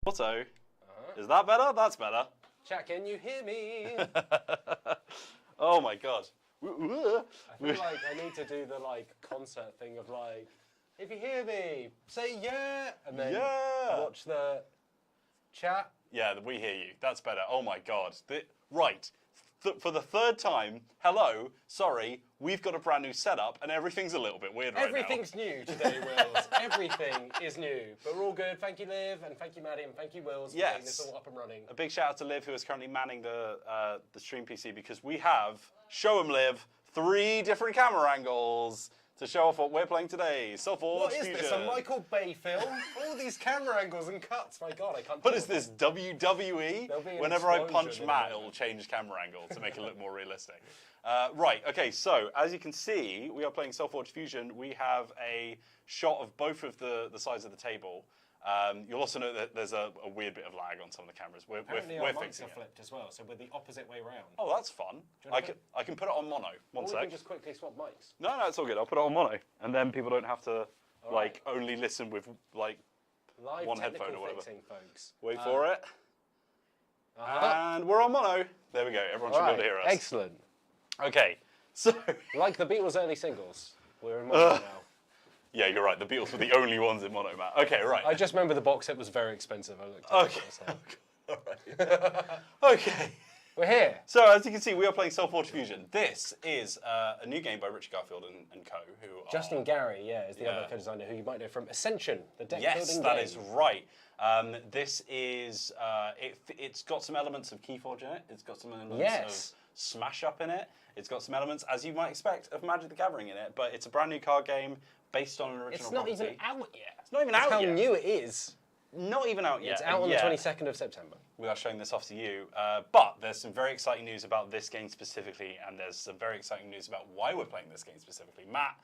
Auto. Is that better? That's better. Chat, can you hear me? Oh my god. I feel like I need to do the concert thing of if you hear me, say yeah, and then watch the chat. Yeah, we hear you. That's better. Oh my god. Right. For the third time, hello, sorry, we've got a brand new setup and everything's a little bit weird right now. Everything's new today, Wills. Everything is new. But we're all good. Thank you, Liv, and thank you, Maddie, and thank you, Wills, for getting this all up and running. A big shout out to Liv, who is currently manning the stream PC, because we have, show 'em Liv, 3 different camera angles to show off what we're playing today. SolForge Fusion. What is this, a Michael Bay film? All these camera angles and cuts, my god, I can't What is this, WWE? Whenever I punch Matt, it will change camera angle to make it look more realistic. Right, okay, so as you can see, we are playing SolForge Fusion. We have a shot of both of the sides of the table. You'll also note that there's a weird bit of lag on some of the cameras. We're fixing it. Flipped as well, so we're the opposite way round. Oh, that's fun. I can put it on mono. One sec. We can just quickly swap mics. No, it's all good. I'll put it on mono, and then people don't have to only listen with Live one headphone or whatever. Fixing, folks. Wait for it. And we're on mono. There we go. Everyone should be able to hear us. Excellent. Okay, so like the Beatles' early singles, we're in mono now. Yeah, you're right. The Beatles were the only ones in mono, Matt. Okay, right. I just remember the box set was very expensive. I looked at it. All right. Okay. We're here. So, as you can see, we are playing SolForge Fusion. This is a new game by Richard Garfield and co. Who Justin Gary, is the other co-designer who you might know from Ascension, the deck building game. Yes, that is right. This is it's got some elements of Keyforge in it. It's got some elements of Smash Up in it. It's got some elements, as you might expect, of Magic the Gathering in it. But it's a brand new card game based on an original property. It's not even out yet. It's not even out yet. That's how new it is. Not even out yet. It's out on the 22nd of September. We are showing this off to you. But there's some very exciting news about this game specifically, and there's some very exciting news about why we're playing this game specifically. Matt,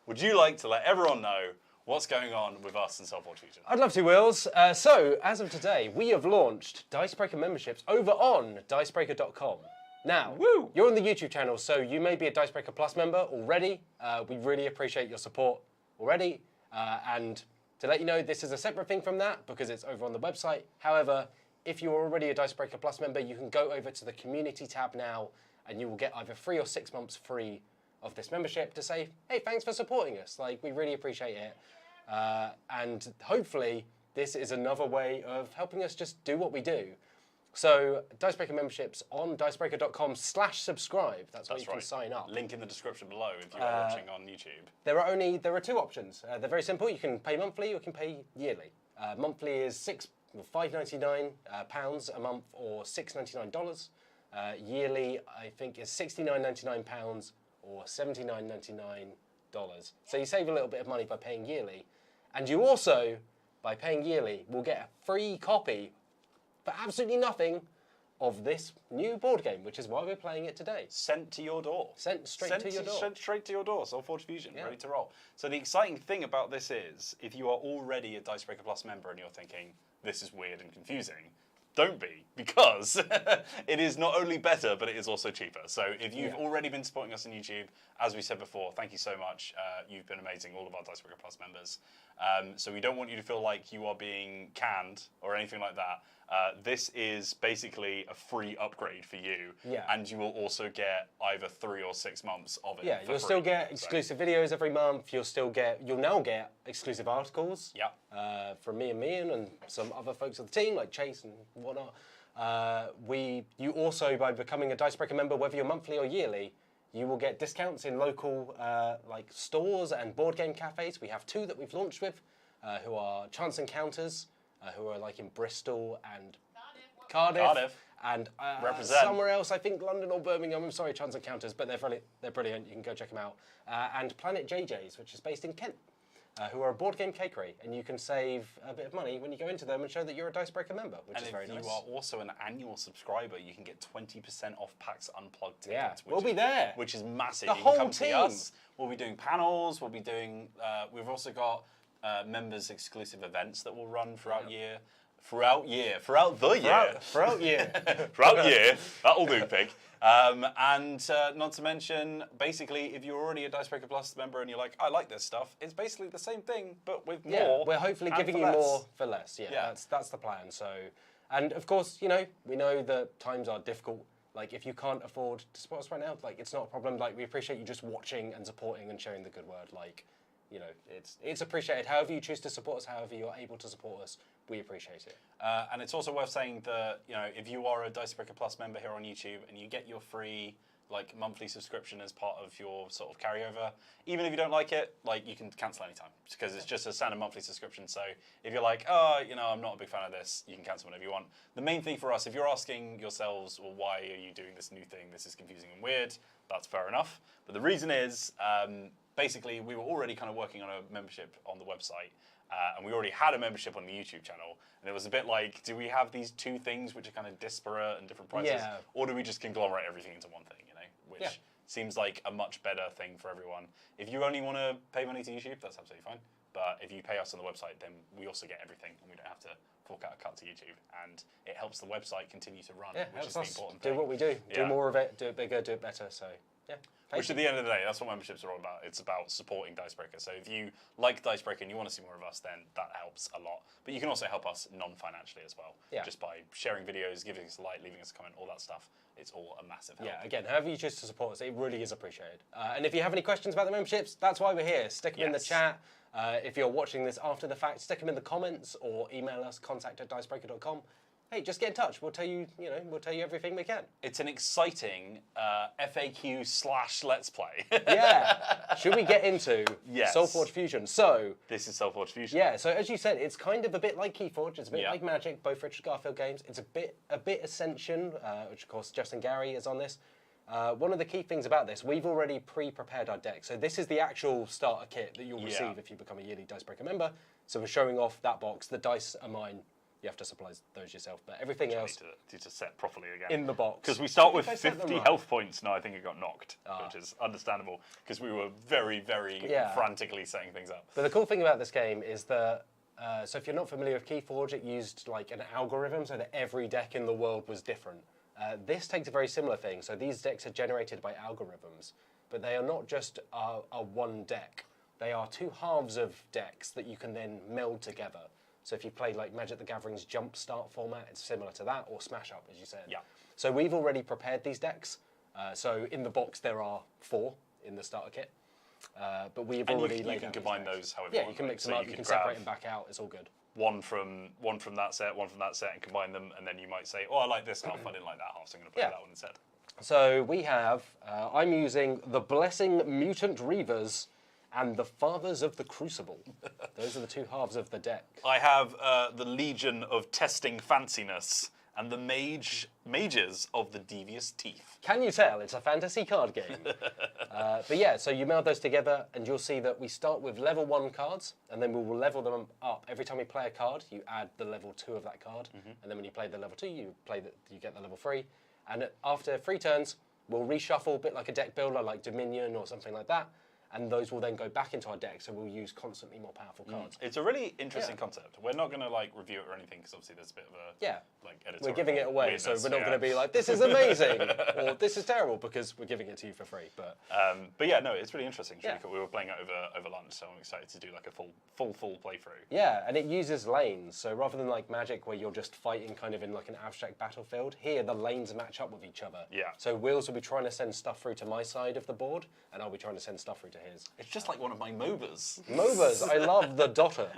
would you like to let everyone know what's going on with us and SolForge Fusion? I'd love to, Wills. So, as of today, we have launched Dicebreaker memberships over on Dicebreaker.com. Now, you're on the YouTube channel, so you may be a Dicebreaker Plus member already. We really appreciate your support already. And to let you know, this is a separate thing from that because it's over on the website. However, if you're already a Dicebreaker Plus member, you can go over to the community tab now and you will get either 3 or 6 months free of this membership to say, hey, thanks for supporting us. We really appreciate it. And hopefully this is another way of helping us just do what we do. So, Dicebreaker memberships on dicebreaker.com/subscribe. That's where you can sign up. Link in the description below if you are watching on YouTube. There are 2 options. They're very simple. You can pay monthly or you can pay yearly. Monthly is £5.99 a month or $6.99. Yearly, I think, is £69.99 or $79.99. So you save a little bit of money by paying yearly. And you also, by paying yearly, will get a free copy for absolutely nothing of this new board game, which is why we're playing it today. Sent to your door. Sent straight to your door. Sent straight to your door. SolForge Fusion, ready to roll. So the exciting thing about this is, if you are already a Dicebreaker Plus member and you're thinking, this is weird and confusing, don't be, because it is not only better, but it is also cheaper. So if you've already been supporting us on YouTube, as we said before, thank you so much. You've been amazing, all of our Dicebreaker Plus members. So we don't want you to feel like you are being canned or anything like that. This is basically a free upgrade for you, and you will also get either 3 or 6 months of it. Yeah, you'll still get exclusive videos every month. You'll now get exclusive articles. From me and Mian and some other folks of the team like Chase and whatnot. You also, by becoming a Dicebreaker member, whether you're monthly or yearly, you will get discounts in local like stores and board game cafes. We have 2 that we've launched with, who are Chance Encounters, who are like in Bristol and Cardiff. And somewhere else, I think London or Birmingham. I'm sorry, Chance Encounters, but they're brilliant. You can go check them out. And Planet JJ's, which is based in Kent, who are a board game cakery, and you can save a bit of money when you go into them and show that you're a Dicebreaker member, which is very nice. And if you are also an annual subscriber, you can get 20% off PAX Unplugged tickets. We'll be there. Which is massive. The whole team. Us. We'll be doing panels. We'll be doing. We've also got members exclusive events that will run throughout the year. Throughout year. That'll do, pig. And not to mention, basically, if you're already a Dicebreaker Plus member and you're like, I like this stuff, it's basically the same thing, but with more. We're hopefully giving you more for less. That's the plan. So, and of course, we know that times are difficult. Like, if you can't afford to support us right now, like, it's not a problem. Like, we appreciate you just watching and supporting and sharing the good word. Like, it's appreciated. However you choose to support us, however you're able to support us, we appreciate it. And it's also worth saying that, if you are a Dicebreaker Plus member here on YouTube and you get your free monthly subscription as part of your sort of carryover, even if you don't like it, you can cancel anytime because it's just a standard monthly subscription. So if you're like, I'm not a big fan of this, you can cancel whenever you want. The main thing for us, if you're asking yourselves, well, why are you doing this new thing? This is confusing and weird. That's fair enough. But the reason is, basically, we were already kind of working on a membership on the website. And we already had a membership on the YouTube channel. And it was a bit like, do we have these 2 things which are kind of disparate and different prices? Or do we just conglomerate everything into one thing, which seems like a much better thing for everyone. If you only want to pay money to YouTube, that's absolutely fine. But if you pay us on the website, then we also get everything, and we don't have to fork out a cut to YouTube. And it helps the website continue to run, which is the important thing. Do what we do. Do more of it, do it bigger, do it better. So, Which at the end of the day, that's what memberships are all about. It's about supporting Dicebreaker. So if you like Dicebreaker and you want to see more of us, then that helps a lot. But you can also help us non-financially as well. Just by sharing videos, giving us a like, leaving us a comment, all that stuff. It's all a massive help. Again, however you choose to support us, it really is appreciated. And if you have any questions about the memberships, that's why we're here. Stick them in the chat. If you're watching this after the fact, stick them in the comments or email us, contact@dicebreaker.com. Hey, just get in touch. We'll tell you, we'll tell you everything we can. It's an exciting FAQ/Let's Play. Should we get into SolForge Fusion? So this is SolForge Fusion. So as you said, it's kind of a bit like Keyforge. It's a bit like Magic, both Richard Garfield games. It's a bit Ascension, which of course Justin Gary is on this. One of the key things about this, we've already pre-prepared our deck. So this is the actual starter kit that you'll receive if you become a yearly Dicebreaker member. So we're showing off that box. The dice are mine. You have to supply those yourself, but everything else need to set properly again in the box. Because we start with 50 health points. No, I think it got knocked, which is understandable because we were very, very frantically setting things up. But the cool thing about this game is that, so if you're not familiar with Keyforge, it used like an algorithm so that every deck in the world was different. This takes a very similar thing. So these decks are generated by algorithms, but they are not just a one deck. They are 2 halves of decks that you can then meld together. So if you play like Magic the Gathering's Jump Start format, it's similar to that, or Smash Up, as you said. So we've already prepared these decks. So in the box there are 4 in the starter kit. But we've already laid out. You can combine those however you want. You can mix them up, you can separate them back out, it's all good. One from that set, and combine them, and then you might say, I like this half, I didn't like that half, so I'm going to play that one instead. So we have, I'm using the Blessing Mutant Reavers and the Fathers of the Crucible. Those are the 2 halves of the deck. I have the Legion of Testing Fanciness and the Mages of the Devious Teeth. Can you tell? It's a fantasy card game. But so you meld those together and you'll see that we start with level 1 cards and then we will level them up. Every time we play a card, you add the level 2 of that card. And then when you play the level 2, you get the level 3. And after 3 turns, we'll reshuffle a bit like a deck builder, like Dominion or something like that. and those will then go back into our deck, so we'll use constantly more powerful cards. It's a really interesting concept. We're not going to like review it or anything because obviously there's a bit of a like editorial. We're giving it away, weirdness, so we're not going to be like, this is amazing or this is terrible, because we're giving it to you for free. But yeah, no, it's really interesting. It's really cool. We were playing it over lunch, so I'm excited to do like a full playthrough. Yeah, and it uses lanes. So rather than like Magic, where you're just fighting kind of in like an abstract battlefield, here the lanes match up with each other. Yeah. So Wheels will be trying to send stuff through to my side of the board, and I'll be trying to send stuff through to his. It's just like one of my MOBAs. MOBAs, I love the dotter.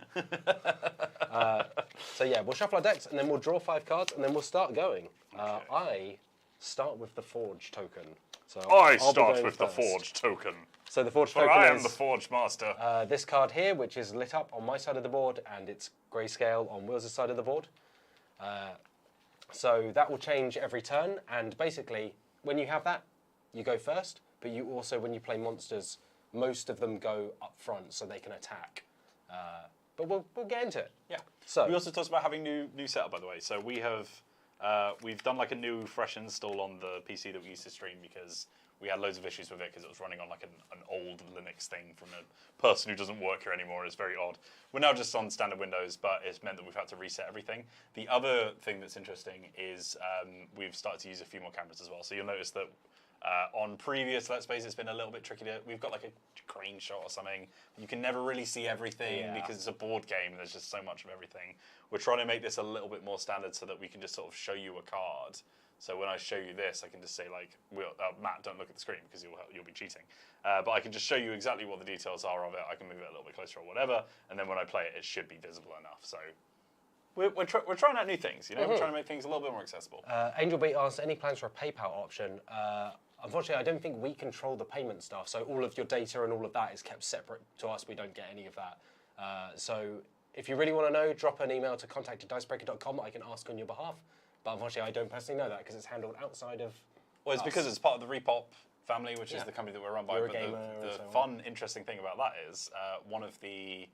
So yeah, we'll shuffle our decks, and then we'll draw 5 cards, and then we'll start going. I start with the Forge token. So I start with the Forge token. So the Forge For token I am is the Forge Master. this card here, which is lit up on my side of the board, and it's grayscale on Will's side of the board. So that will change every turn, and basically, when you have that, you go first, but you also, when you play monsters, most of them go up front so they can attack. But we'll get into it. Yeah. So we also talked about having new setup, by the way. So we have we've done like a new fresh install on the PC that we used to stream because we had loads of issues with it because it was running on like an old Linux thing from a person who doesn't work here anymore. It's very odd. We're now just on standard Windows, but it's meant that we've had to reset everything. The other thing that's interesting is we've started to use a few more cameras as well. So you'll notice that on previous Let's Plays, it's been a little bit tricky we've got like a crane shot or something. You can never really see everything because it's a board game and there's just so much of everything. We're trying to make this a little bit more standard so that we can just sort of show you a card. So when I show you this, I can just say like, Matt, don't look at the screen because you'll be cheating. But I can just show you exactly what the details are of it. I can move it a little bit closer or whatever. And then when I play it, it should be visible enough. So we're trying out new things, you know? We're trying to make things a little bit more accessible. Angel Beat asks, any plans for a PayPal option? Unfortunately, I don't think we control the payment stuff, so all of your data and all of that is kept separate to us. We don't get any of that. So if you really want to know, drop an email to contact@dicebreaker.com. I can ask on your behalf. But unfortunately, I don't personally know that because it's handled outside of Well, it's because it's part of the Repop family, which is the company that we're run by. But the fun, interesting thing about that is one of the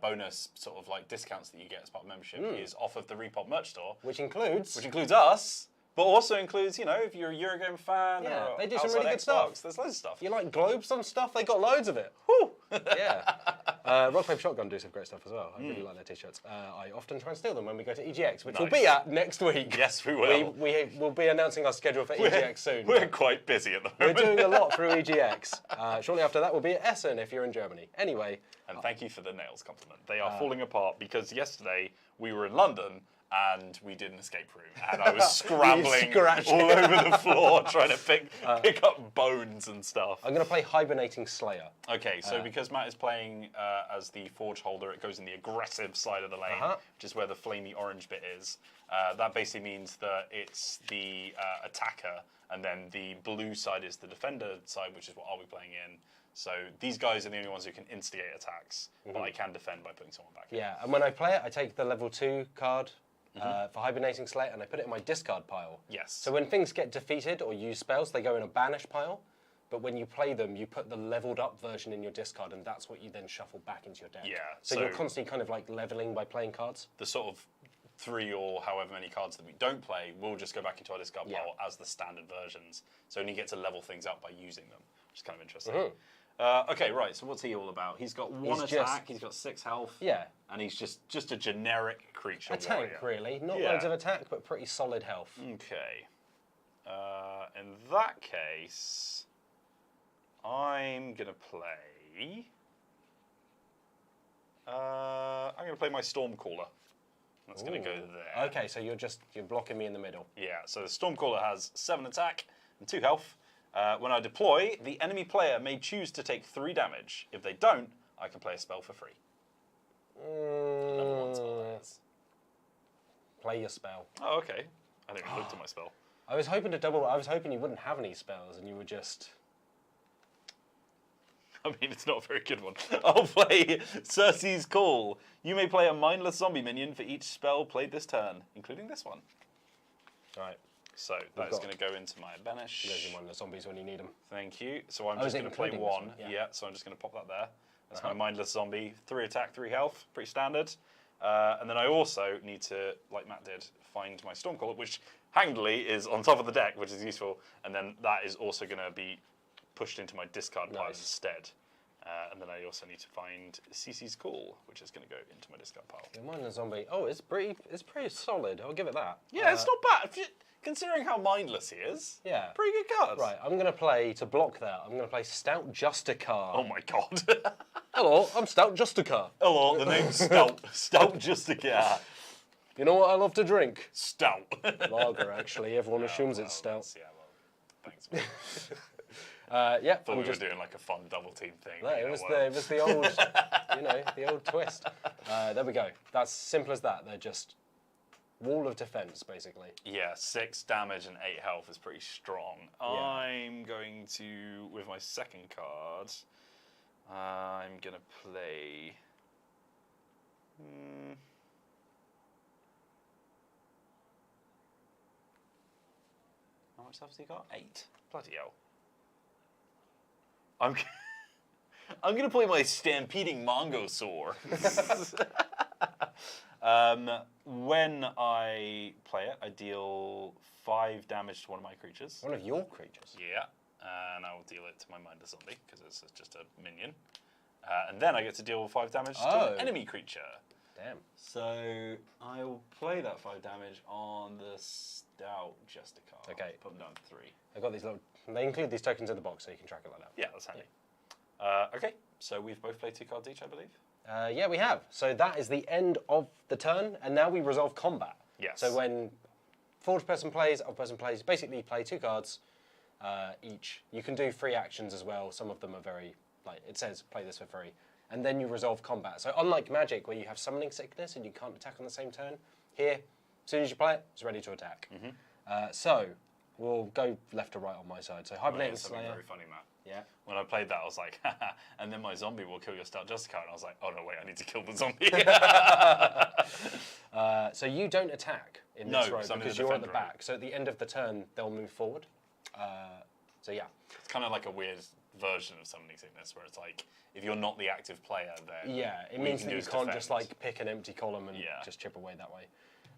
bonus sort of like discounts that you get as part of membership is off of the Repop merch store. Which includes us. But also includes, you know, if you're a Eurogame fan or they do some outside really good Xbox, stuff. there's loads of stuff. You like globes and stuff? They got loads of it. Whew. Yeah. Rock Paper Shotgun do some great stuff as well. I really like their t-shirts. I often try and steal them when we go to EGX, which we'll be at next week. Yes, we will. We will be announcing our schedule for EGX soon. We're quite busy at the moment. We're doing a lot through EGX. Shortly after that, we'll be at Essen if you're in Germany. Anyway. And thank you for the nails compliment. They are falling apart because yesterday we were in London and we did an escape room, and I was scrambling all over the floor trying to pick up bones and stuff. I'm going to play Hibernating Slayer. Okay, so because Matt is playing as the Forge holder, it goes in the aggressive side of the lane, which is where the flamey orange bit is. That basically means that it's the attacker, and then the blue side is the defender side, which is what I'll be playing in. So these guys are the only ones who can instigate attacks, but I can defend by putting someone back in. Yeah, and when I play it, I take the level 2 card for Hibernating Slayer, and I put it in my discard pile. Yes. So when things get defeated or use spells, they go in a banish pile. But when you play them, you put the leveled up version in your discard, and that's what you then shuffle back into your deck. Yeah. So you're constantly kind of like leveling by playing cards. The sort of 3 or however many cards that we don't play will just go back into our discard pile as the standard versions. So only get to level things up by using them, which is kind of interesting. Okay, right, so what's he all about? He's got 1 attack, he's got 6 health. Yeah. And he's just a generic creature A tank, warrior. really. Not loads of attack, but pretty solid health. Okay. In that case, I'm going to play... I'm going to play my Stormcaller. That's going to go there. Okay, so you're blocking me in the middle. Yeah, so the Stormcaller has 7 attack and 2 health. When I deploy, the enemy player may choose to take 3 damage. If they don't, I can play a spell for free. Level 1 spell, that is. Play your spell. Oh, okay. I didn't even look at my spell. I was hoping you wouldn't have any spells and you would just... I mean, it's not a very good one. I'll play Circe's Call. You may play a mindless zombie minion for each spell played this turn, including this one. Right. So that's going to go into my banish. There's one of the zombies when you need them. Thank you. So I'm just going to play 1. Yeah, so I'm just going to pop that there. That's my mindless zombie. 3 attack, 3 health. Pretty standard. And then I also need to, like Matt did, find my Stormcaller, which handily is on top of the deck, which is useful. And then that is also going to be pushed into my discard pile instead. And then I also need to find CC's Call, which is going to go into my discard pile. Yeah, mine is zombie. Oh, it's pretty solid. I'll give it that. Yeah, it's not bad. Considering how mindless he is. Yeah. Pretty good cards. Right, I'm going to play, to block that, I'm going to play Stout Justicar. Oh my god. Hello, I'm Stout Justicar. Hello, the name's Stout. Stout Justicar. You know what I love to drink? Stout. Lager, actually. Everyone assumes it's stout. Yeah, well, thanks. Yeah, Thought we were doing like a fun double team thing. No, it was the old, the old twist. There we go. That's simple as that. They're just wall of defense, basically. Yeah, 6 damage and 8 health is pretty strong. Yeah. I'm going to, with my second card, I'm gonna play. How much health has he got? 8. Bloody hell. I'm gonna play my Stampeding Mongosaur. When I play it, I deal 5 damage to one of my creatures. One of your creatures? Yeah, and I will deal it to my Minder Zombie, because it's just a minion. And then I get to deal 5 damage to an enemy creature. Damn. So I will play that 5 damage on the Stout Justicar. Okay. Put them down to 3. I've got these little... They include these tokens in the box, so you can track it like that. Yeah, that's handy. Okay, so we've both played 2 cards each, I believe. Yeah, we have. So that is the end of the turn, and now we resolve combat. Yes. So when forward person plays, other person plays, basically play 2 cards each. You can do free actions as well. Some of them are very, like, it says play this for free. And then you resolve combat. So unlike Magic, where you have summoning sickness and you can't attack on the same turn, here, as soon as you play it, it's ready to attack. So we'll go left to right on my side. So Hibernating Something Slayer. very funny, Matt. Yeah. When I played that, I was like, haha, and then my zombie will kill your Stout Justicar. And I was like, oh no, wait, I need to kill the zombie. So you don't attack in No, this row 'cause I'm in because the you're at the defender row. back. So at the end of the turn, they'll move forward. So yeah. It's kind of like a weird version of Summoning Sickness, where it's like, if you're not the active player, then Yeah, it all means can that do you is can't just defend. like pick an empty column and Yeah. just chip away that way.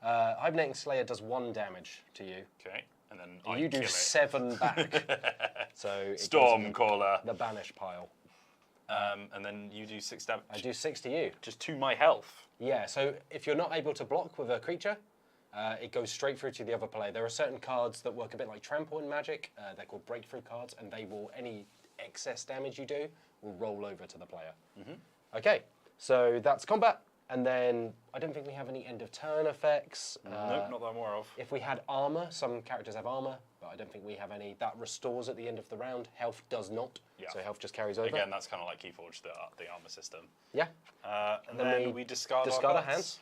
Hibernating Slayer does 1 damage to you. Okay, and then I You do kill it. 7 back. So it goes in Stormcaller. the banish pile. And then you do 6 damage. I do 6 to you. Just to my health. Yeah, so if you're not able to block with a creature, it goes straight through to the other player. There are certain cards that work a bit like Trample in Magic. They're called breakthrough cards, and they will, any excess damage you do will roll over to the player. Okay, so that's combat. And then I don't think we have any end of turn effects. Nope, not that I'm aware of. If we had armor, some characters have armor, but I don't think we have any. That restores at the end of the round. Health does not. Yeah. So health just carries over. Again, that's kind of like Keyforge, the armor system. Yeah. And then we discard our our cards. hands.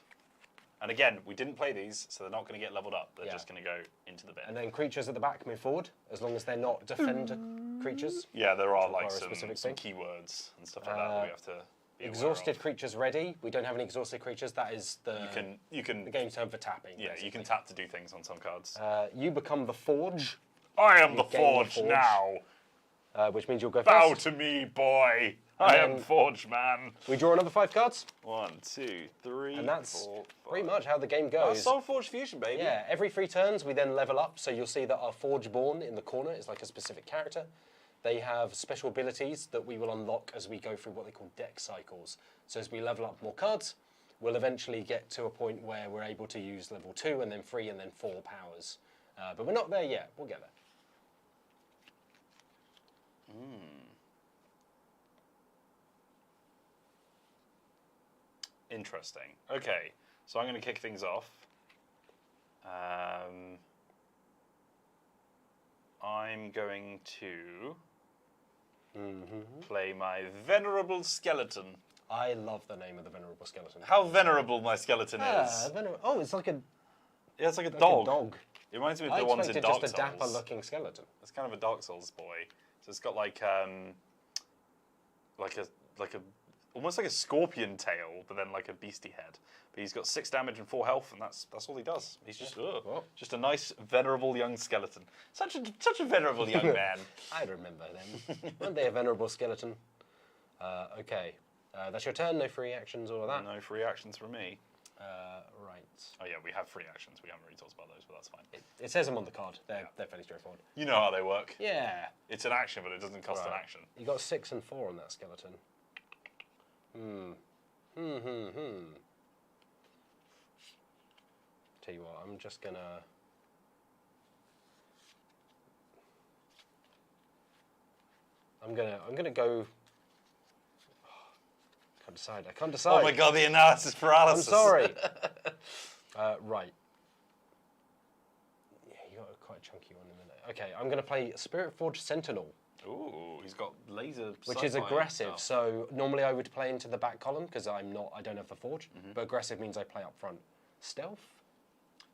And again, we didn't play these, so they're not going to get leveled up. They're Yeah. just going to go into the bin. And then creatures at the back move forward, as long as they're not defender creatures. Yeah, there are require like a some specific keywords and stuff like that we have to be aware Exhausted of. creatures ready. We don't have any exhausted creatures. That is the You can the game's term for tapping. yeah, you basically. can tap to do things on some cards. You become the Forge, I am the gain the Forge Forge. now. which means you'll go Bow first. to me, boy. I am then- Forge man. We draw another 5 cards, 1, 2, 3, and that's 4, 5. pretty much how the game Oh, goes. SolForge Fusion, baby. Yeah, every 3 turns we then level up, so you'll see that our Forgeborn in the corner is like a specific character. They have special abilities that we will unlock as we go through what they call deck cycles. So as we level up more cards, we'll eventually get to a point where we're able to use level 2 and then 3 and then 4 powers. But we're not there yet, we'll get there. Interesting. Okay, so I'm going to kick things off. I'm going to play my Venerable Skeleton. I love the name of the Venerable Skeleton. How venerable my skeleton is. Oh, it's like a Yeah, it's like a like dog. a dog. It reminds me of I the ones in expected Dark just a Souls. dapper-looking skeleton. It's kind of a Dark Souls boy. So it's got like almost like a scorpion tail, but then like a beastie head. But he's got 6 damage and 4 health, and that's all he does. He's just just a nice venerable young skeleton. Such a venerable young man. I remember them. Weren't they a Venerable Skeleton? Okay, that's your turn. No free actions, all of that. No free actions from me. Right. Oh yeah, we have free actions. We haven't really talked about those, but that's fine. It says them on the card. They're fairly straightforward. You know how they work. Yeah. It's an action, but it doesn't cost an action. You got 6 and 4 on that skeleton. Tell you what, I'm just gonna. I'm gonna go. Can't decide. I can't decide. Oh my god, the analysis I'm paralysis. sorry. Right. Yeah, you got quite a chunky one in there. Okay, I'm gonna play SolForge Sentinel. Ooh, he's got laser. Which is sci-fi aggressive. stuff. So normally I would play into the back column because I don't have the forge. But aggressive means I play up front. Stealth?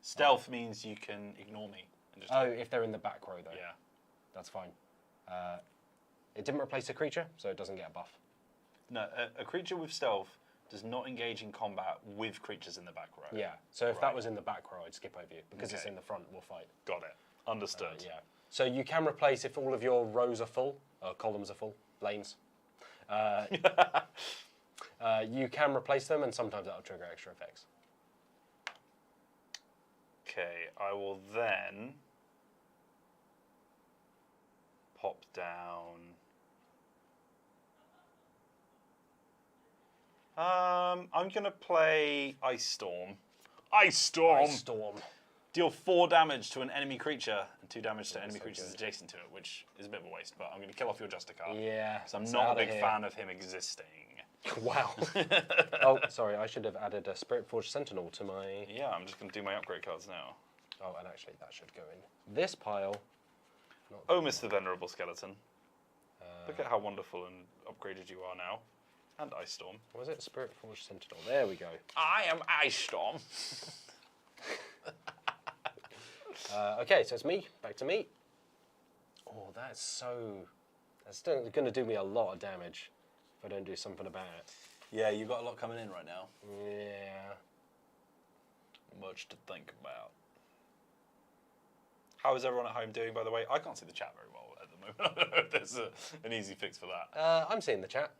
Stealth means you can ignore me. And just Oh, if they're in the back row though. yeah. That's fine. It didn't replace a creature, so it doesn't get a buff. No, a creature with stealth does not engage in combat with creatures in the back row. Yeah. So if that Right. was in the back row, I'd skip over you because it's Okay. in the front. We'll fight. Got it. Understood. Yeah. So you can replace if all of your rows are full, columns are full, lanes. You can replace them, and sometimes that'll trigger extra effects. Okay, I will then pop down. I'm gonna play Ice Storm. Ice Storm. Storm. Deal 4 damage to an enemy creature and 2 damage to enemy so creatures good. adjacent to it, which is a bit of a waste. But I'm gonna kill off your Justicar. Yeah. So I'm it's not a outta big here. fan of him existing. Wow. Oh, sorry. I should have added a SolForge Sentinel to my. Yeah, I'm just gonna do my upgrade cards now. Oh, and actually, that should go in this pile. Not Oh, Mr. Venerable Skeleton. Look at how wonderful and upgraded you are now. And Ice Storm. Was it SolForge Sentinel? There we go. I am Ice Storm. Okay, so it's me. Back to me. Oh, that's still going to do me a lot of damage if I don't do something about it. Yeah, you got a lot coming in right now. Yeah. Much to think about. How is everyone at home doing, by the way? I can't see the chat very well at the moment. I don't know if there's an easy fix for that. I'm seeing the chat.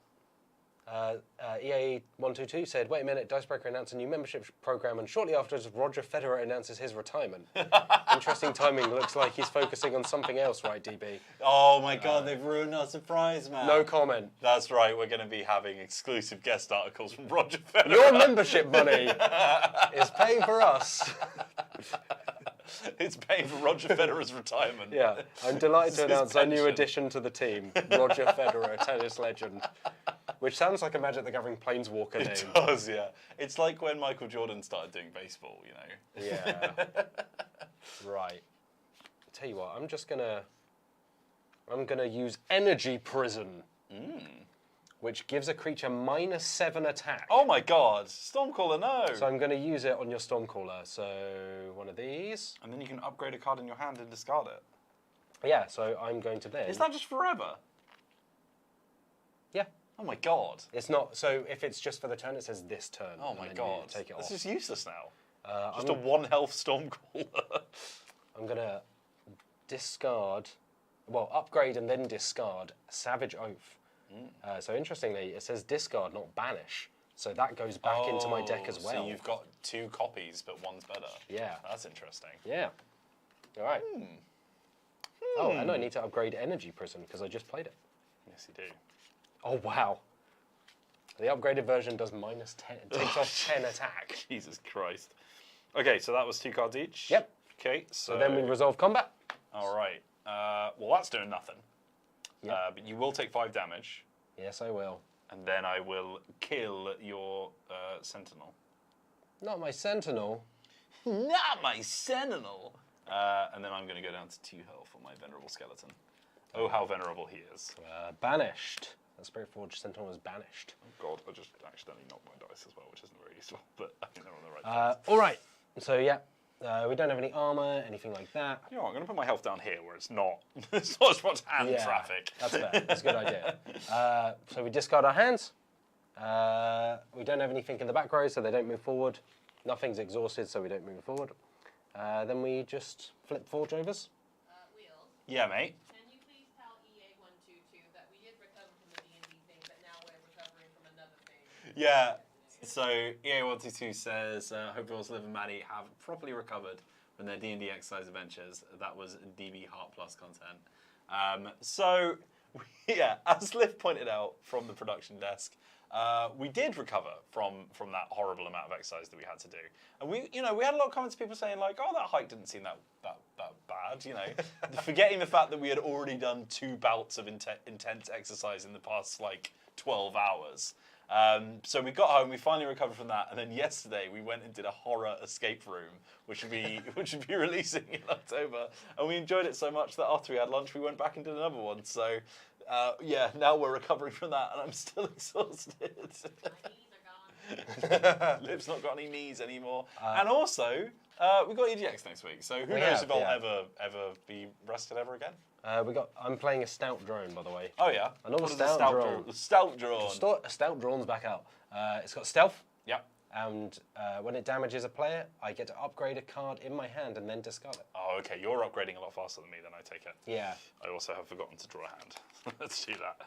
EA122 said, wait a minute, Dicebreaker announced a new membership program and shortly afterwards Roger Federer announces his retirement. Interesting timing, looks like he's focusing on something else, right, DB? Oh my god, they've ruined our surprise, man. No comment. That's right, we're going to be having exclusive guest articles from Roger Federer. Your membership money is paying for us. It's paying for Roger Federer's retirement. Yeah, I'm delighted to This is announce our new pension. addition to the team, Roger Federer, tennis legend. Which sounds like a Magic the Gathering Planeswalker name. It does, yeah. It's like when Michael Jordan started doing baseball, you know. Yeah. Right. Tell you what, I'm gonna use Energy Prison, which gives a creature -7 attack. Oh my god, Stormcaller, no! So I'm gonna use it on your Stormcaller. So one of these. And then you can upgrade a card in your hand and discard it. Yeah. So I'm going to then. Is that just forever? Yeah. Oh my god. It's not. So if it's just for the turn, it says this turn. Oh and my then god. you take it This off. is useless now. I'm Just a 1 health Stormcaller. I'm gonna discard, well, upgrade and then discard Savage Oath. So interestingly, it says discard, not banish. So that goes back into my deck as well. So you've got 2 copies, but one's better. Yeah. That's interesting. Yeah. All right. Oh, and I need to upgrade Energy Prison because I just played it. Yes, you do. Oh wow. The upgraded version does -10. It takes off 10 attack. Jesus Christ. Okay, so that was 2 cards each. Yep. Okay, so So then we resolve combat. all right. Well, that's doing nothing. Yep. But you will take 5 damage, Yes, I will. and then I will kill your Sentinel. Not my Sentinel. Not my Sentinel! And then I'm going to go down to 2 health for my Venerable Skeleton. Oh, how venerable he is. Banished. The SolForge Sentinel is banished. Oh god, I just accidentally knocked my dice as well, which isn't very useful, but I think they're on the right place. All right. So yeah, we don't have any armor, anything like that. You know what, I'm going to put my health down here where it's not as much hand traffic. That's fair. That's a good idea. So we discard our hands. We don't have anything in the back row, so they don't move forward. Nothing's exhausted, so we don't move forward. Then we just flip Forge Overs. Wheels, Yeah, mate. can you please tell EA122 that we did recover from the D&D thing, but now we're recovering from another thing? Yeah. So EA122 says, hope you all Liv and Maddie have properly recovered from their D&D exercise adventures. That was DB Heart Plus content. So, yeah, as Liv pointed out from the production desk, we did recover from that horrible amount of exercise that we had to do. And we had a lot of comments of people saying like, oh, that hike didn't seem that bad, forgetting the fact that we had already done 2 bouts of intense exercise in the past like 12 hours. So we got home, we finally recovered from that, and then yesterday we went and did a horror escape room, which would be releasing in October, and we enjoyed it so much that after we had lunch, we went back and did another one. So, yeah, now we're recovering from that, and I'm still exhausted. My knees are gone. Liv's not got any knees anymore, and also we got EGX next week. So who We knows have, if I'll yeah. ever be rested ever again? I'm playing a stout drone, by the way. Oh yeah, Another What is the stout drone. The stout drone. A stout drone's back out. It's got stealth, Yeah. and when it damages a player, I get to upgrade a card in my hand and then discard it. Oh, okay. You're upgrading a lot faster than me, then I take it. Yeah. I also have forgotten to draw a hand. Let's do that.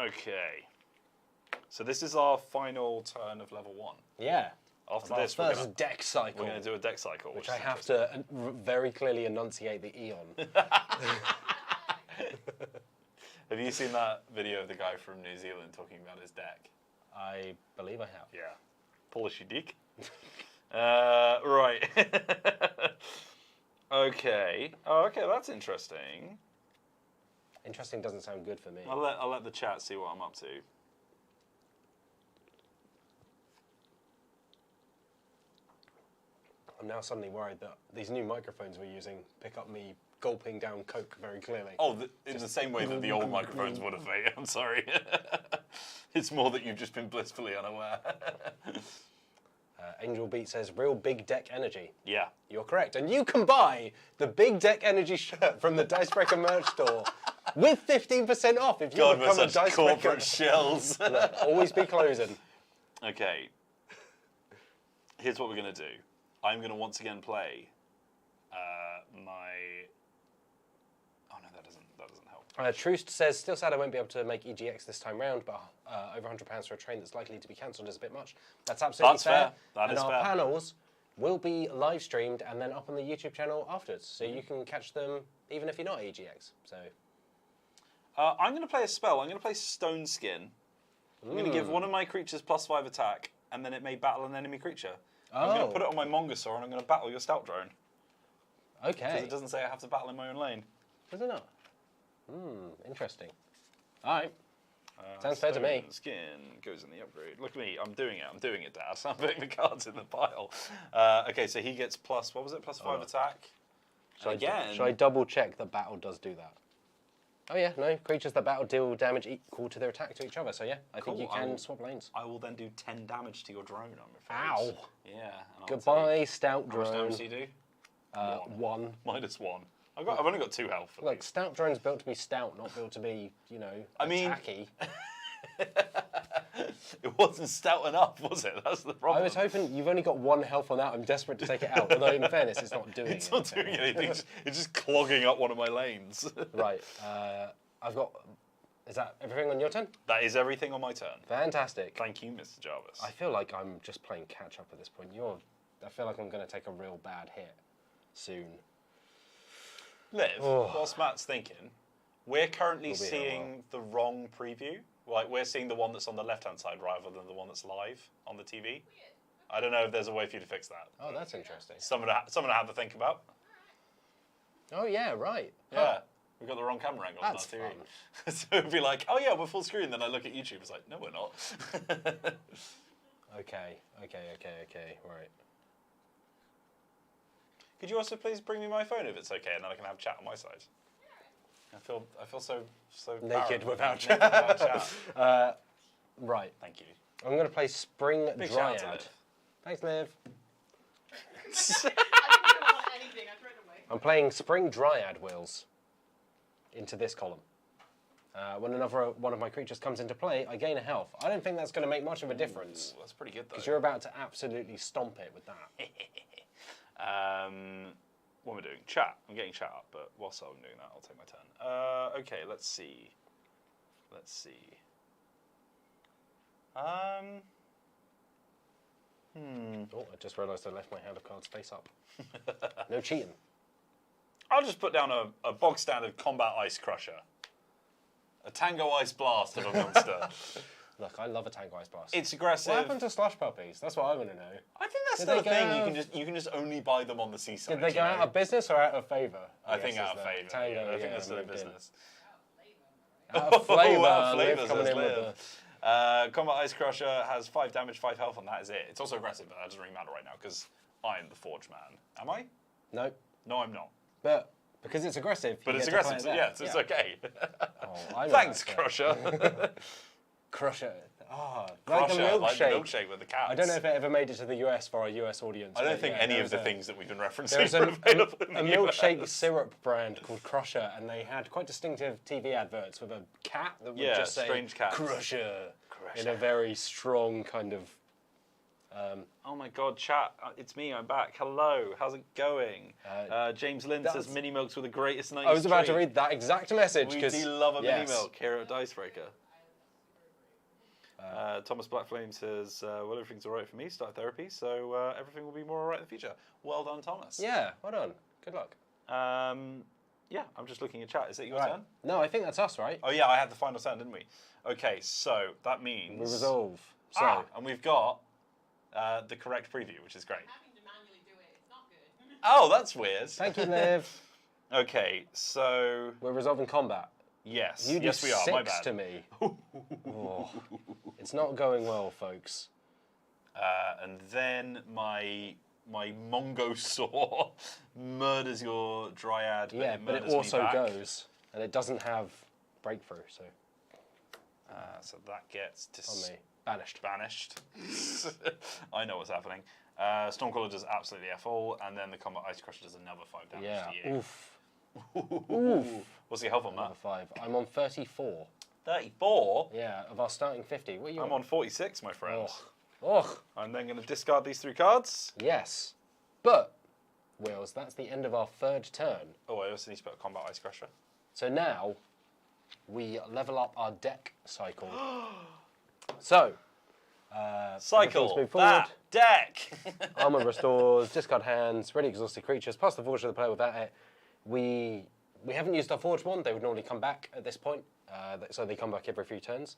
Okay. So this is our final turn of level 1. Yeah. After Our this, first deck cycle. we're going to do a deck cycle. which is I have interesting. to very clearly enunciate the E on. Have you seen that video of the guy from New Zealand talking about his deck? I believe I have. Yeah. Polish dick. Right. Okay. Oh, okay, that's interesting. Interesting doesn't sound good for me. I'll let the chat see what I'm up to. I'm now suddenly worried that these new microphones we're using pick up me gulping down Coke very clearly. Oh, in the same way that the old microphones would have, mate. I'm sorry. It's more that you've just been blissfully unaware. Angel Beat says, real big deck energy. Yeah. You're correct. And you can buy the Big Deck Energy shirt from the Dicebreaker merch store with 15% off if you God, we're become a such corporate Dicebreaker. shells. Look, always be closing. Okay. Here's what we're going to do. I'm going to once again play my... Oh, no, that doesn't help. Troost says, still sad I won't be able to make EGX this time round, but over £100 for a train that's likely to be cancelled is a bit much. That's absolutely That's fair. That is and our fair. panels will be live streamed and then up on the YouTube channel afterwards, so you can catch them even if you're not EGX. So I'm going to play a spell. I'm going to play Stone Skin. I'm going to give one of my creatures +5 attack, and then it may battle an enemy creature. I'm going to put it on my Mongosaur, and I'm going to battle your Stout Drone. okay. Because it doesn't say I have to battle in my own lane. Does it not? Interesting. All right. Sounds fair to me. Stone Skin goes in the upgrade. Look at me. I'm doing it, Dad. I'm putting the cards in the pile. Okay, so he gets what was it? +5 attack. Should I double check that battle does do that? Oh yeah, no. Creatures that battle deal damage equal to their attack to each other. So yeah, I think you can swap lanes. I will then do 10 damage to your drone, I'm afraid. Ow. Yeah. and I'll Goodbye, Stout take- How much Drone. damage do you do? 1. -1. I've only got 2 health. Look, Stout Drone's built to be stout, not built to be, attacky. It wasn't stout enough, was it? That's the problem. I was hoping you've only got 1 health on that. I'm desperate to take it out. Although, in fairness, it's not doing It's not doing anything. It's just clogging up one of my lanes. Right. I've got. Is that everything on your turn? That is everything on my turn. Fantastic. Thank you, Mr. Jarvis. I feel like I'm just playing catch up at this point. I feel like I'm going to take a real bad hit soon. Liv, Oh. whilst Matt's thinking, we're currently We'll be here a seeing the wrong preview. Like, we're seeing the one that's on the left-hand side rather than the one that's live on the TV. I don't know if there's a way for you to fix that. Oh, that's interesting. Something to have to think about. Oh yeah, right. Yeah. We've got the wrong camera angle on our That's TV. fun. So it'd be like, oh yeah, we're full screen. Then I look at YouTube, it's like, no, we're not. Okay. Right. Could you also please bring me my phone if it's okay, and then I can have chat on my side? I feel so Naked barren. without Naked without chat. Right. Thank you. I'm going to play Spring Big shout out to Dryad. Liv. Thanks, Liv. I didn't want anything. I threw it away. I'm playing Spring Dryad Wheels into this column. When another one of my creatures comes into play, I gain a health. I don't think that's going to make much of a difference. Ooh, that's pretty good though. Because you're about to absolutely stomp it with that. What am I doing? Chat. I'm getting chat up, but whilst I'm doing that, I'll take my turn. Okay, let's see. Oh, I just realised I left my hand of cards face up. No cheating. I'll just put down a bog standard combat ice crusher. A Tango Ice Blast of a monster. Look, I love a Tank Ice Blast. It's aggressive. What happened to Slush Puppies? That's what I want to know. I think that's Did still a they thing. go- You can just only buy them on the seaside. Did they go out of business or out of favour? I think guess, out is of the favour. Tango, I think yeah, they're still in moved in. business. Out of flavour. Wow, Liv flavours, coming says in with Liv. the... Combat Ice Crusher has 5 damage, 5 health, and that is it. It's also aggressive, but that doesn't really matter right now because I am the Forge Man. Am I? No, No, I'm not. but because it's aggressive. But you it's get to play aggressive, it so there. yeah, it's okay. Oh, I know Thanks, that, Crusher. Crusher. Ah, Crusher, like a milkshake. like the milkshake with the cats. I don't know if it ever made it to the US for our US audience. I don't but think yeah, any there of the was a- things that we've been There referencing was are available in a the milkshake US. syrup brand called Crusher, and they had quite distinctive TV adverts with a cat that would Yeah, just say strange cats. Crusher, in Crusher. a very strong kind of. Oh my god, chat, it's me, I'm back. Hello, how's it going? James Lynn says that's- mini milks were the greatest night. I was about to read that exact message. We 'cause- do love a mini yes. milk here at Dicebreaker. Thomas Blackflame says, well, everything's all right for me, start therapy, so everything will be more all right in the future. Well done, Thomas. Yeah, well done. Good luck. Yeah, I'm just looking at chat. Is it your Right. turn? No, I think that's us, right? Oh, yeah, I had the final turn, didn't we? Okay, so that means... We resolve. So, and we've got the correct preview, which is great. Having to manually do it, it's not good. Oh, that's weird. thank you, Liv. Okay, so... We're resolving combat. Yes. You do yes, we are. 6 My bad. to me. Oh, it's not going well, folks. And then my Mongosaur murders your Dryad. Yeah, but it murders me also back. goes, and it doesn't have breakthrough, so So that gets on me. Banished. banished. I know what's happening. Stormcaller does absolutely F all, and then the Combat Ice Crusher does another 5 damage Yeah. to you. Oof. What's your health on Another that? 5. I'm on 34. 34? Yeah, of our starting 50. What are you I'm on 46, my friend. Oh, I'm then going to discard these 3 cards. yes. But, Wills, that's the end of our 3rd turn. Oh, I also need to put a Combat Ice Crusher. So now, we level up our deck cycle. So, Cycle let's move forward. that deck. Armor restores, discard hands, ready exhausted creatures, pass the forge to the player without it. We haven't used our forge one, they would normally come back at this point, so they come back every few turns.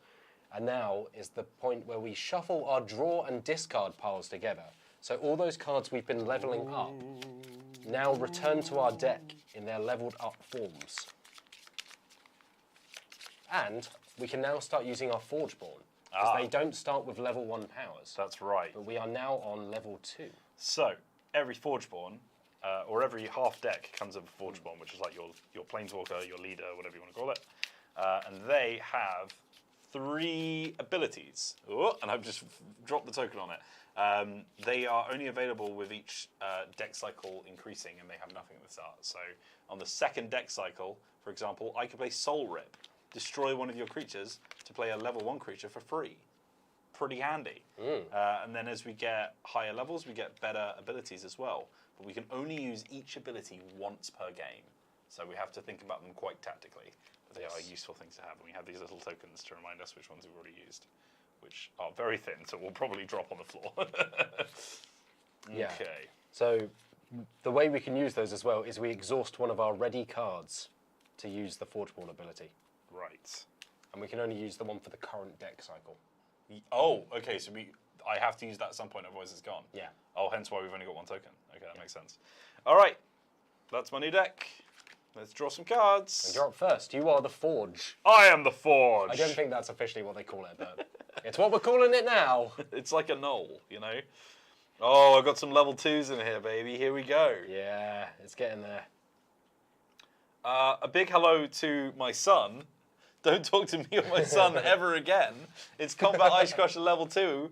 And now is the point where we shuffle our draw and discard piles together. So all those cards we've been leveling up now return to our deck in their leveled up forms. And we can now start using our Forgeborn, because they don't start with level 1 powers. That's right. But we are now on level 2. So every Forgeborn, or every half deck comes with a Forgeborn, which is like your Planeswalker, your leader, whatever you want to call it. And they have 3 abilities. Oh, and I've just dropped the token on it. They are only available with each deck cycle increasing, and they have nothing at the start. So on the 2nd deck cycle, for example, I could play Soul Rip. Destroy one of your creatures to play a level 1 creature for free. Pretty handy. And then as we get higher levels, we get better abilities as well. But we can only use each ability once per game. So we have to think about them quite tactically. But they are useful things to have. And we have these little tokens to remind us which ones we've already used, which are very thin, so will probably drop on the floor. Yeah. Okay. So the way we can use those as well is we exhaust one of our ready cards to use the Forgeborn ability. Right. And we can only use the one for the current deck cycle. Oh, okay, so I have to use that at some point, otherwise it's gone. Yeah. Oh, hence why we've only got 1 token. Okay, that makes sense. All right, that's my new deck. Let's draw some cards. And you're up first. You are the Forge. I am the Forge. I don't think that's officially what they call it, but it's what we're calling it now. It's like a knoll, you know? Oh, I've got some level 2s in here, baby. Here we go. Yeah, it's getting there. A big hello to my son. Don't talk to me or my son ever again. It's Combat Ice Crusher level 2,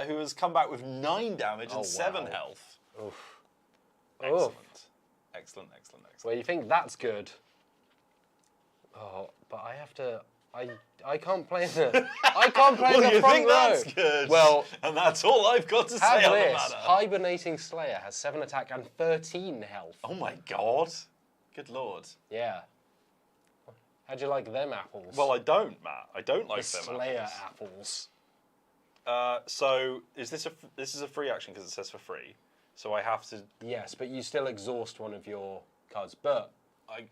who has come back with 9 damage and 7 wow. health. Oof. Excellent. Oof. Excellent, excellent, excellent. Well, you think that's good. Oh, but I have to... I can't play the... I can't play Well, the you front think row. that's good? Well, and that's all I've got to have say on the this. matter. Hibernating Slayer has 7 attack and 13 health. Oh my god. Good lord. Yeah. How'd you like them apples? Well, I don't, Matt. I don't like the them Slayer apples. apples. So is this is a free action because it says for free? So I have to. Yes, but you still exhaust one of your cards. But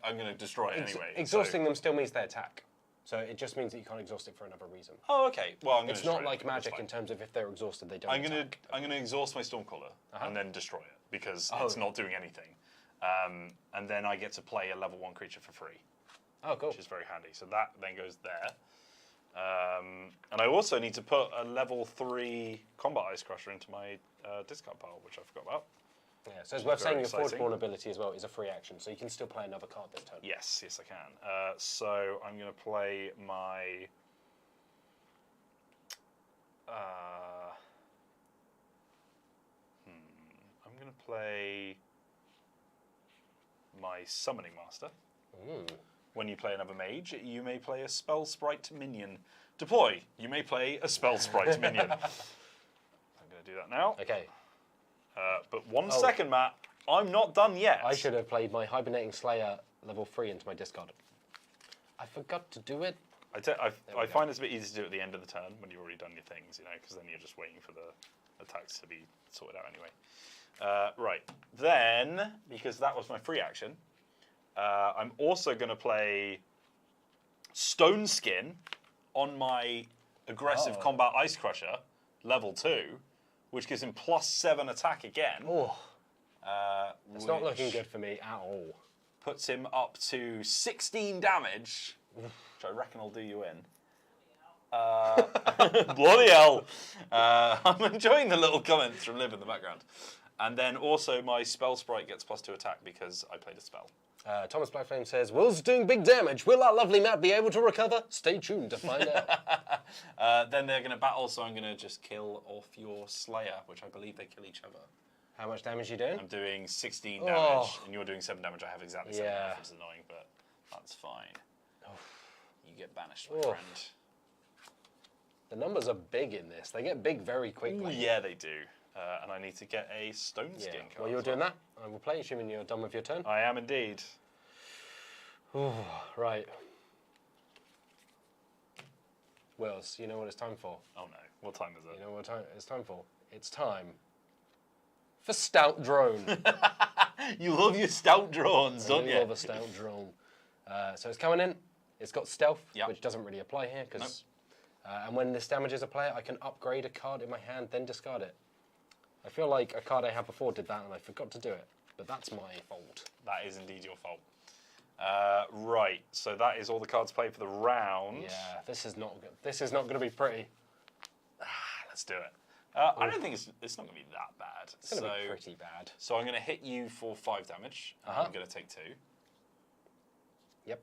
I'm going to destroy it anyway. exhausting them still means they attack. So it just means that you can't exhaust it for another reason. Oh, okay. Well, I'm going to. It's not like Magic in terms of if they're exhausted, they don't. I'm gonna exhaust my Stormcaller and then destroy it because it's not doing anything. And then I get to play a level 1 creature for free. Oh, cool. Which is very handy. So that then goes there. And I also need to put a level 3 Combat Ice Crusher into my discard pile, which I forgot about. Yeah, so it's worth saying your exciting. Forgeborn ability as well is a free action, so you can still play another card this turn. Yes, I can. So I'm going to play my... I'm going to play my Summoning Master. When you play another mage, you may play a Spell Sprite minion. Deploy, you may play a Spell Sprite minion. I'm going to do that now. Okay. But one second, Matt. I'm not done yet. I should have played my Hibernating Slayer level 3 into my discard. I forgot to do it. I find it's a bit easy to do at the end of the turn when you've already done your things, you know, because then you're just waiting for the attacks to be sorted out anyway. Right. Then, because that was my free action, I'm also going to play Stone Skin on my aggressive Combat Ice Crusher, level 2, which gives him +7 attack again. Oh, it's not looking good for me at all. Puts him up to 16 damage, which I reckon will do you in. Bloody hell! I'm enjoying the little comments from Liv in the background. And then also my Spell Sprite gets +2 attack because I played a spell. Thomas Blackflame says, Will's doing big damage. Will our lovely Matt be able to recover? Stay tuned to find out. Then they're going to battle, so I'm going to just kill off your Slayer, which I believe they kill each other. How much damage are you doing? I'm doing 16 damage, and you're doing 7 damage. I have exactly 7 damage, which is annoying, but that's fine. You get banished, my friend. The numbers are big in this. They get big very quickly. Ooh, yeah, they do. And I need to get a Stone Skin card. While you're doing that, I will play, assuming you're done with your turn. I am indeed. Right. Wills, you know what it's time for? Oh no, what time is it? You know what it's time for? It's time for Stout Drone. You love your stout drones, don't you? I love a Stout Drone. So it's coming in. It's got Stealth, which doesn't really apply here. Cause, and when this damages a player, I can upgrade a card in my hand, then discard it. I feel like a card I had before did that, and I forgot to do it. But that's my fault. That is indeed your fault. Right, so that is all the cards played for the round. Yeah, this is not good. This is not going to be pretty. Let's do it. I don't think it's not going to be that bad. It's going to be pretty bad. So I'm going to hit you for 5 damage. I'm going to take 2. Yep.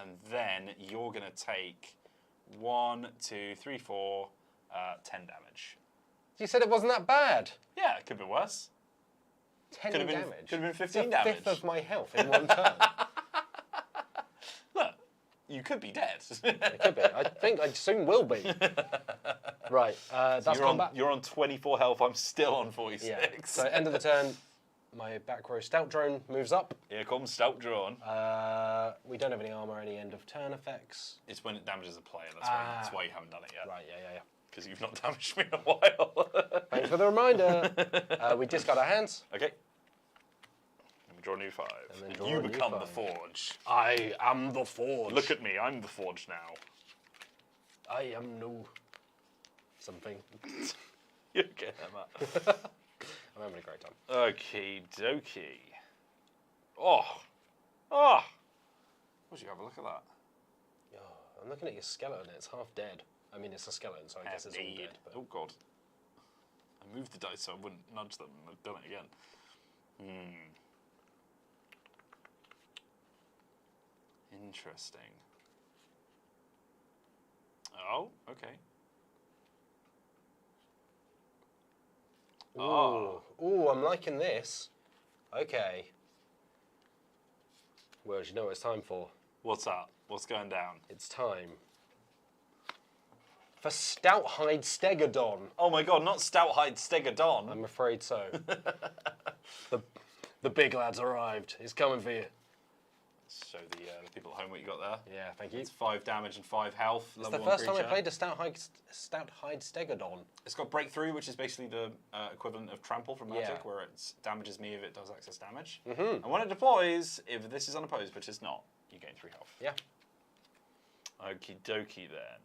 And then you're going to take 1, 2, 3, 4, 10 damage. You said it wasn't that bad. Yeah, it could be worse. 10 could have been, damage. Could have been 15 it's a damage. fifth of my health in one turn. Look, you could be dead. It could be. I think I soon will be. Right, that's combat. You're on 24 health. I'm still on 46. Yeah. So end of the turn, my back row Stout Drone moves up. Here comes Stout Drone. We don't have any armor, any end of turn effects. It's when it damages a player. That's why you haven't done it yet. Right, yeah. Because you've not damaged me in a while. Thanks for the reminder. We discard our hands. Okay. Let me draw a new 5. And then draw you a new become 5. the Forge. I am the Forge. Look at me. I'm the Forge now. I am no something. You get that, Matt. I'm having a great time. Okie dokie. Oh. Would you have a look at that? Oh, I'm looking at your skeleton. It's half dead. I mean, it's a skeleton, so I guess it's all dead. But... Oh, God. I moved the dice so I wouldn't nudge them. I've done it again. Interesting. Oh, okay. Ooh, I'm liking this. Okay. Well, you know what it's time for? What's up? What's going down? It's time for Stouthide Stegodon. Oh my God, not Stouthide Stegodon. I'm afraid so. the big lad's arrived. He's coming for you. Show the people at home what you got there. Yeah, thank you. It's 5 damage and 5 health. It's the first time I played a Stouthide Stegodon. It's got Breakthrough, which is basically the equivalent of Trample from Magic, where it damages me if it does excess damage. And when it deploys, if this is unopposed, which it's not, you gain 3 health. Yeah. Okie dokie then.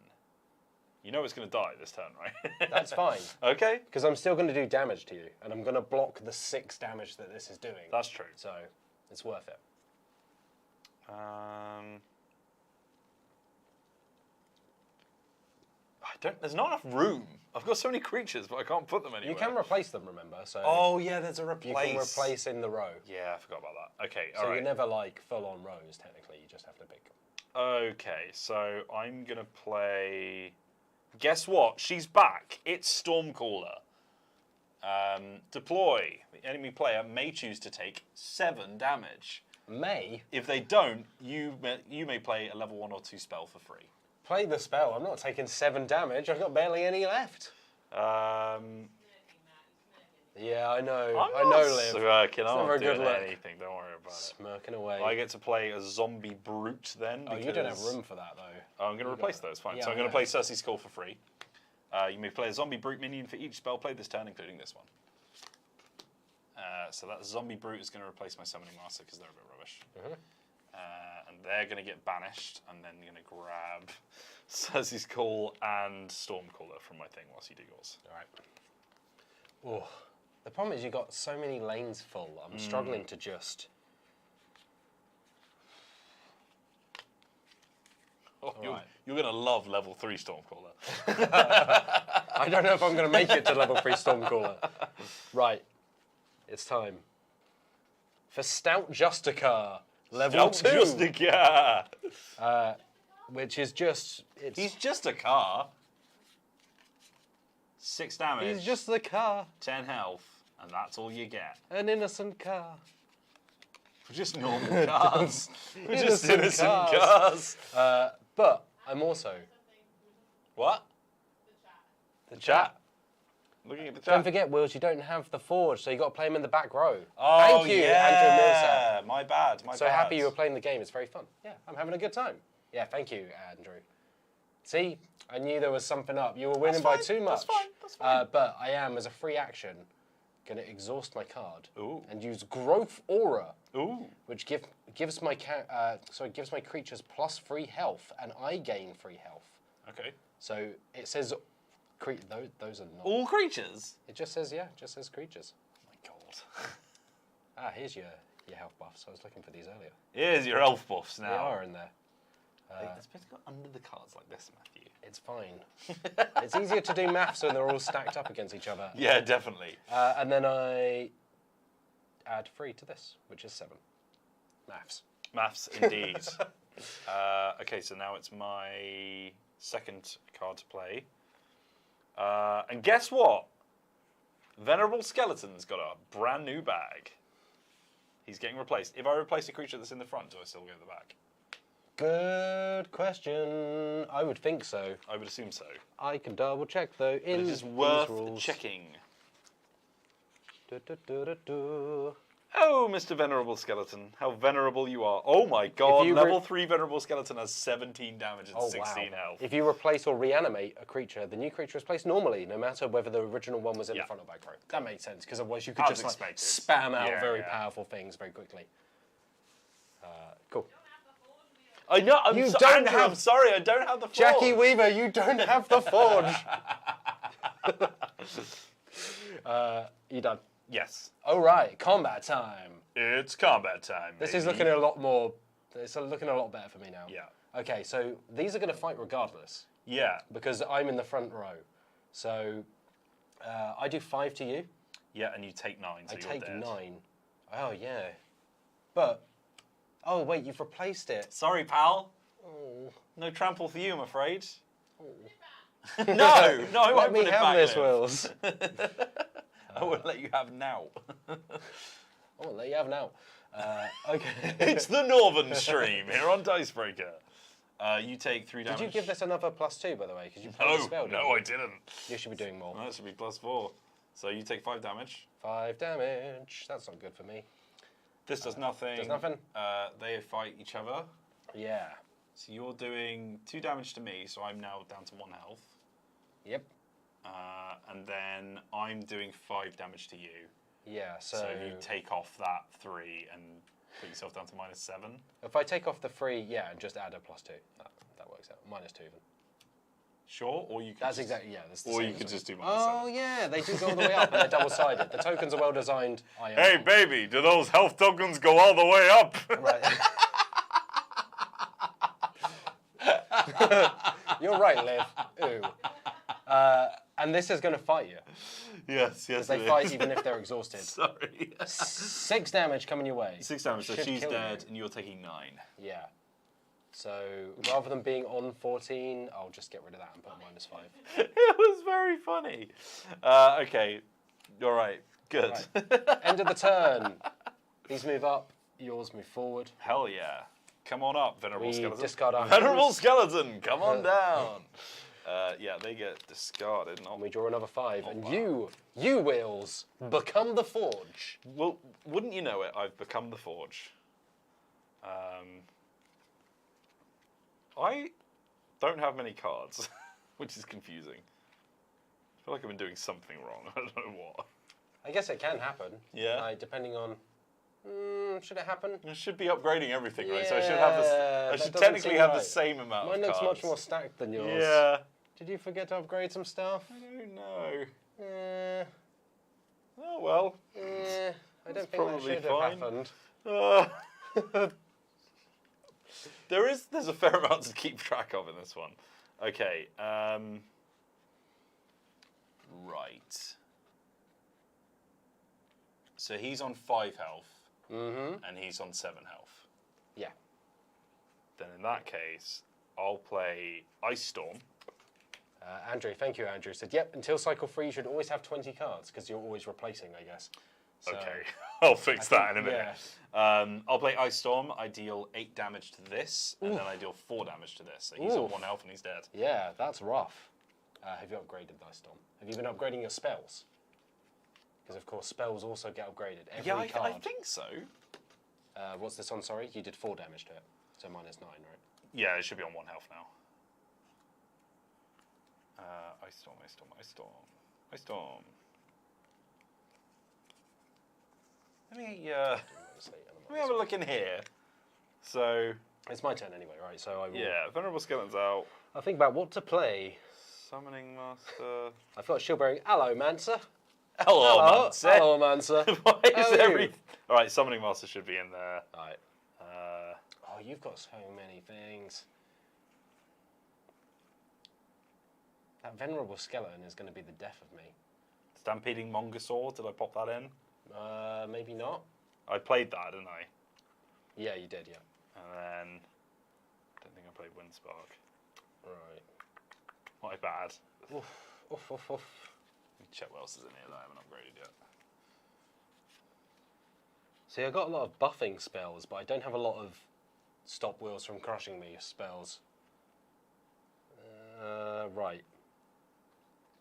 You know it's going to die this turn, right? That's fine. Okay. Because I'm still going to do damage to you, and I'm going to block the 6 damage that this is doing. That's true. So it's worth it. There's not enough room. I've got so many creatures, but I can't put them anywhere. You can replace them, remember? So oh yeah, there's a replace. you can replace in the row. Yeah, I forgot about that. Okay, So all right. you're never like full on rows. Technically, you just have to pick. Okay, so I'm gonna play. Guess what? She's back. It's Stormcaller. Deploy. The enemy player may choose to take 7 damage. May If they don't, you may play a level 1 or 2 spell for free. play the spell. I'm not taking 7 damage. I've got barely any left. Yeah, I know. I know, Liv. Smirking. I'm never not a good doing look. anything. Don't worry about it. Smirking away. I get to play a zombie brute then. Oh, you don't have room for that though. Oh, I'm going to replace those. Fine. Yeah, So I'm I going to know. play Cersei's Call for free. You may play a zombie brute minion for each spell played this turn, including this one. So that zombie brute is going to replace my summoning master because they're a bit rubbish. And they're going to get banished, and then you're going to grab Cersei's Call and Stormcaller from my thing whilst you do yours. All right. Oh, the problem is you got so many lanes full. I'm struggling to just. Oh, Right. you're going to love level 3 Stormcaller. I don't know if I'm going to make it to level 3 Stormcaller. Right. It's time. For Stout Justicar, level 2. Justica. Which is just. He's just a car. 6 damage. He's just the car. 10 health. And that's all you get. An innocent car. We're just normal cars. We're just Innocent innocent cars. cars. But I'm also. What? The Chat. Looking at the chat. Don't forget, Wills, you don't have the Forge, so you got to play him in the back row. Oh, Thank you, Andrew Millsap. My bad. So happy you were playing the game. It's very fun. Yeah, I'm having a good time. Yeah, thank you, Andrew. See, I knew there was something up. You were winning by too much. That's fine. That's fine. But I am, as a free action, going to exhaust my card Ooh. and use Growth Aura, Ooh. which gives my creatures plus free health, and I gain free health. Okay. So it says, those are not. All creatures? It just says creatures. Oh my god. Here's your health buffs. I was looking for these earlier. Here's your elf buffs now. They are in there. They're supposed to go under the cards like this, Matthew. It's fine. It's easier to do maths when they're all stacked up against each other. Yeah, definitely. And then I add 3 to this, which is 7. Maths. Maths, indeed. Okay, so now it's my second card to play. And guess what? Venerable Skeleton's got a brand new bag. He's getting replaced. If I replace a creature that's in the front, do I still go to the back? Good question. I would think so. I would assume so. I can double check though. But In it is these worth rules. checking. Du-du-du-du-du. Oh, Mr. Venerable Skeleton, how venerable you are. Oh my god, you level 3 Venerable Skeleton has 17 damage and Oh, 16 wow. health. If you replace or reanimate a creature, the new creature is placed normally, no matter whether the original one was in Yeah. the front or back row. That makes sense, because otherwise you could As just like, expected. spam out Yeah, very yeah. powerful things very quickly. Cool. I know, You don't have- I'm sorry, I don't have the Jackie Forge. Weaver, you don't have the Forge! You done? Yes. All right, combat time. It's combat time, This baby. is looking a lot more. It's looking a lot better for me now. Yeah. Okay, so these are going to fight regardless Yeah. because I'm in the front row. So I do 5 to you. Yeah, and you take 9, so I you're take dead. 9. Oh yeah. But oh wait, you've replaced it. Sorry, pal. Oh. No trample for you, I'm afraid. Oh. No, I Let won't me put it have back, this, Liv. Wills. I won't let you have now. I won't let you have now. Okay. It's the Northern Stream here on Dicebreaker. You take 3 damage. Did you give this another +2, by the way? Because you played the No, spell. didn't no, you? I didn't. You should be doing more. That should be +4. So you take 5 damage. 5 damage. That's not good for me. This does nothing. Does nothing? They fight each other. Yeah. So you're doing 2 damage to me, so I'm now down to 1 health. Yep. And then I'm doing 5 damage to you. Yeah. So you take off that 3 and put yourself down to -7. If I take off the 3, yeah, and just add a +2. That works out. -2 even. Sure, or you could That's just, exactly, yeah. That's the or same you as could well. just do -7. Oh, yeah, they do go all the way up and they're double-sided. The tokens are well designed. I Hey, baby, do those health tokens go all the way up? Right. You're right, Liv. Ooh. And this is going to fight you. Yes, yes, They it fight is. even if they're exhausted. Sorry. 6 damage coming your way. 6 damage, so Should she's kill dead, you. and you're taking 9. Yeah. So rather than being on 14, I'll just get rid of that and put -5. It was very funny. Okay, all right, good. Right. End of the turn. These move up, yours move forward. Hell yeah. Come on up, Venerable We Skeleton. discard our Venerable hands. Skeleton, come on down. Yeah, they get discarded. Not And we draw another 5. And wow. you Wheels, become the Forge. Well, wouldn't you know it, I've become the Forge. I don't have many cards, which is confusing. I feel like I've been doing something wrong. I don't know what. I guess it can happen. Yeah. Like, depending on... should it happen? I should be upgrading everything, right? So I Yeah, should have this. I that should doesn't technically seem have the right. same amount Mine of looks cards. much more stacked than yours. Yeah. Did you forget to upgrade some stuff? I don't know. Eh, Oh well. I don't think that probably should fine. have happened. There's a fair amount to keep track of in this one. Okay. Right. So he's on 5 health, and he's on 7 health. Yeah. Then in that case, I'll play Ice Storm. Andrew, thank you, Andrew. Said, yep, until cycle 3, you should always have 20 cards, because you're always replacing, I guess. So, Okay, I'll fix that in a think- minute. I'll play Ice Storm. I deal 8 damage to this, and then I deal 4 damage to this. So he's on Oof. 1 health and he's dead. Yeah, that's rough. Have you upgraded Dice Storm? Have you been upgrading your spells? Because, of course, spells also get upgraded. Every Yeah, I card. think so. What's this on, sorry? You did 4 damage to it. So -9, right? Yeah, it should be on 1 health now. Ice Storm, Ice Storm, Ice Storm, Ice Storm. Let me have a look in here. So, It's my turn anyway, right? So I will... yeah, Venerable Skeleton's out. I'll think about what to play. Summoning Master. I've got Shield Bearing. Hello, Mancer. Hello, Mancer. Hello, Mancer. Why How is are you? every... All right, Summoning Master should be in there. Alright. Oh, you've got so many things. That Venerable Skeleton is going to be the death of me. Stampeding Mongosaur, did I pop that in? Maybe not. I played that, didn't I? Yeah, you did, yeah. And then, I don't think I played Windspark. Right. My bad. Oof, oof, oof, oof. Let me check what else is in here that I haven't upgraded yet. See, I've got a lot of buffing spells, but I don't have a lot of stop wheels from crushing me spells. Right.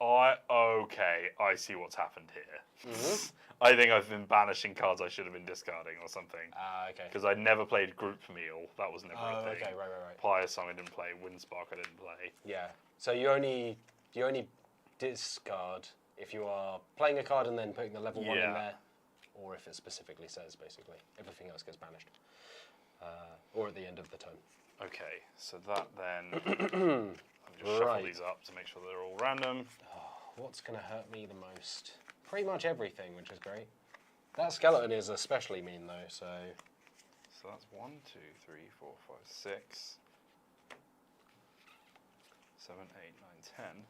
Okay, I see what's happened here. I think I've been banishing cards I should have been discarding or something. Okay. Because I never played Group Meal. That was never a thing. Okay, right. Pliosong I didn't play. Windspark I didn't play. Yeah. So you only discard if you are playing a card and then putting the level 1 in Yeah. there, or if it specifically says, basically. Everything else gets banished. Or at the end of the turn. Okay, so that then... I'll just shuffle these up to make sure they're all random. What's going to hurt me the most? Pretty much everything, which is great. That skeleton is especially mean, though, so... So that's 1, 2, 3, 4, 5, 6, 7, 8, 9, 10.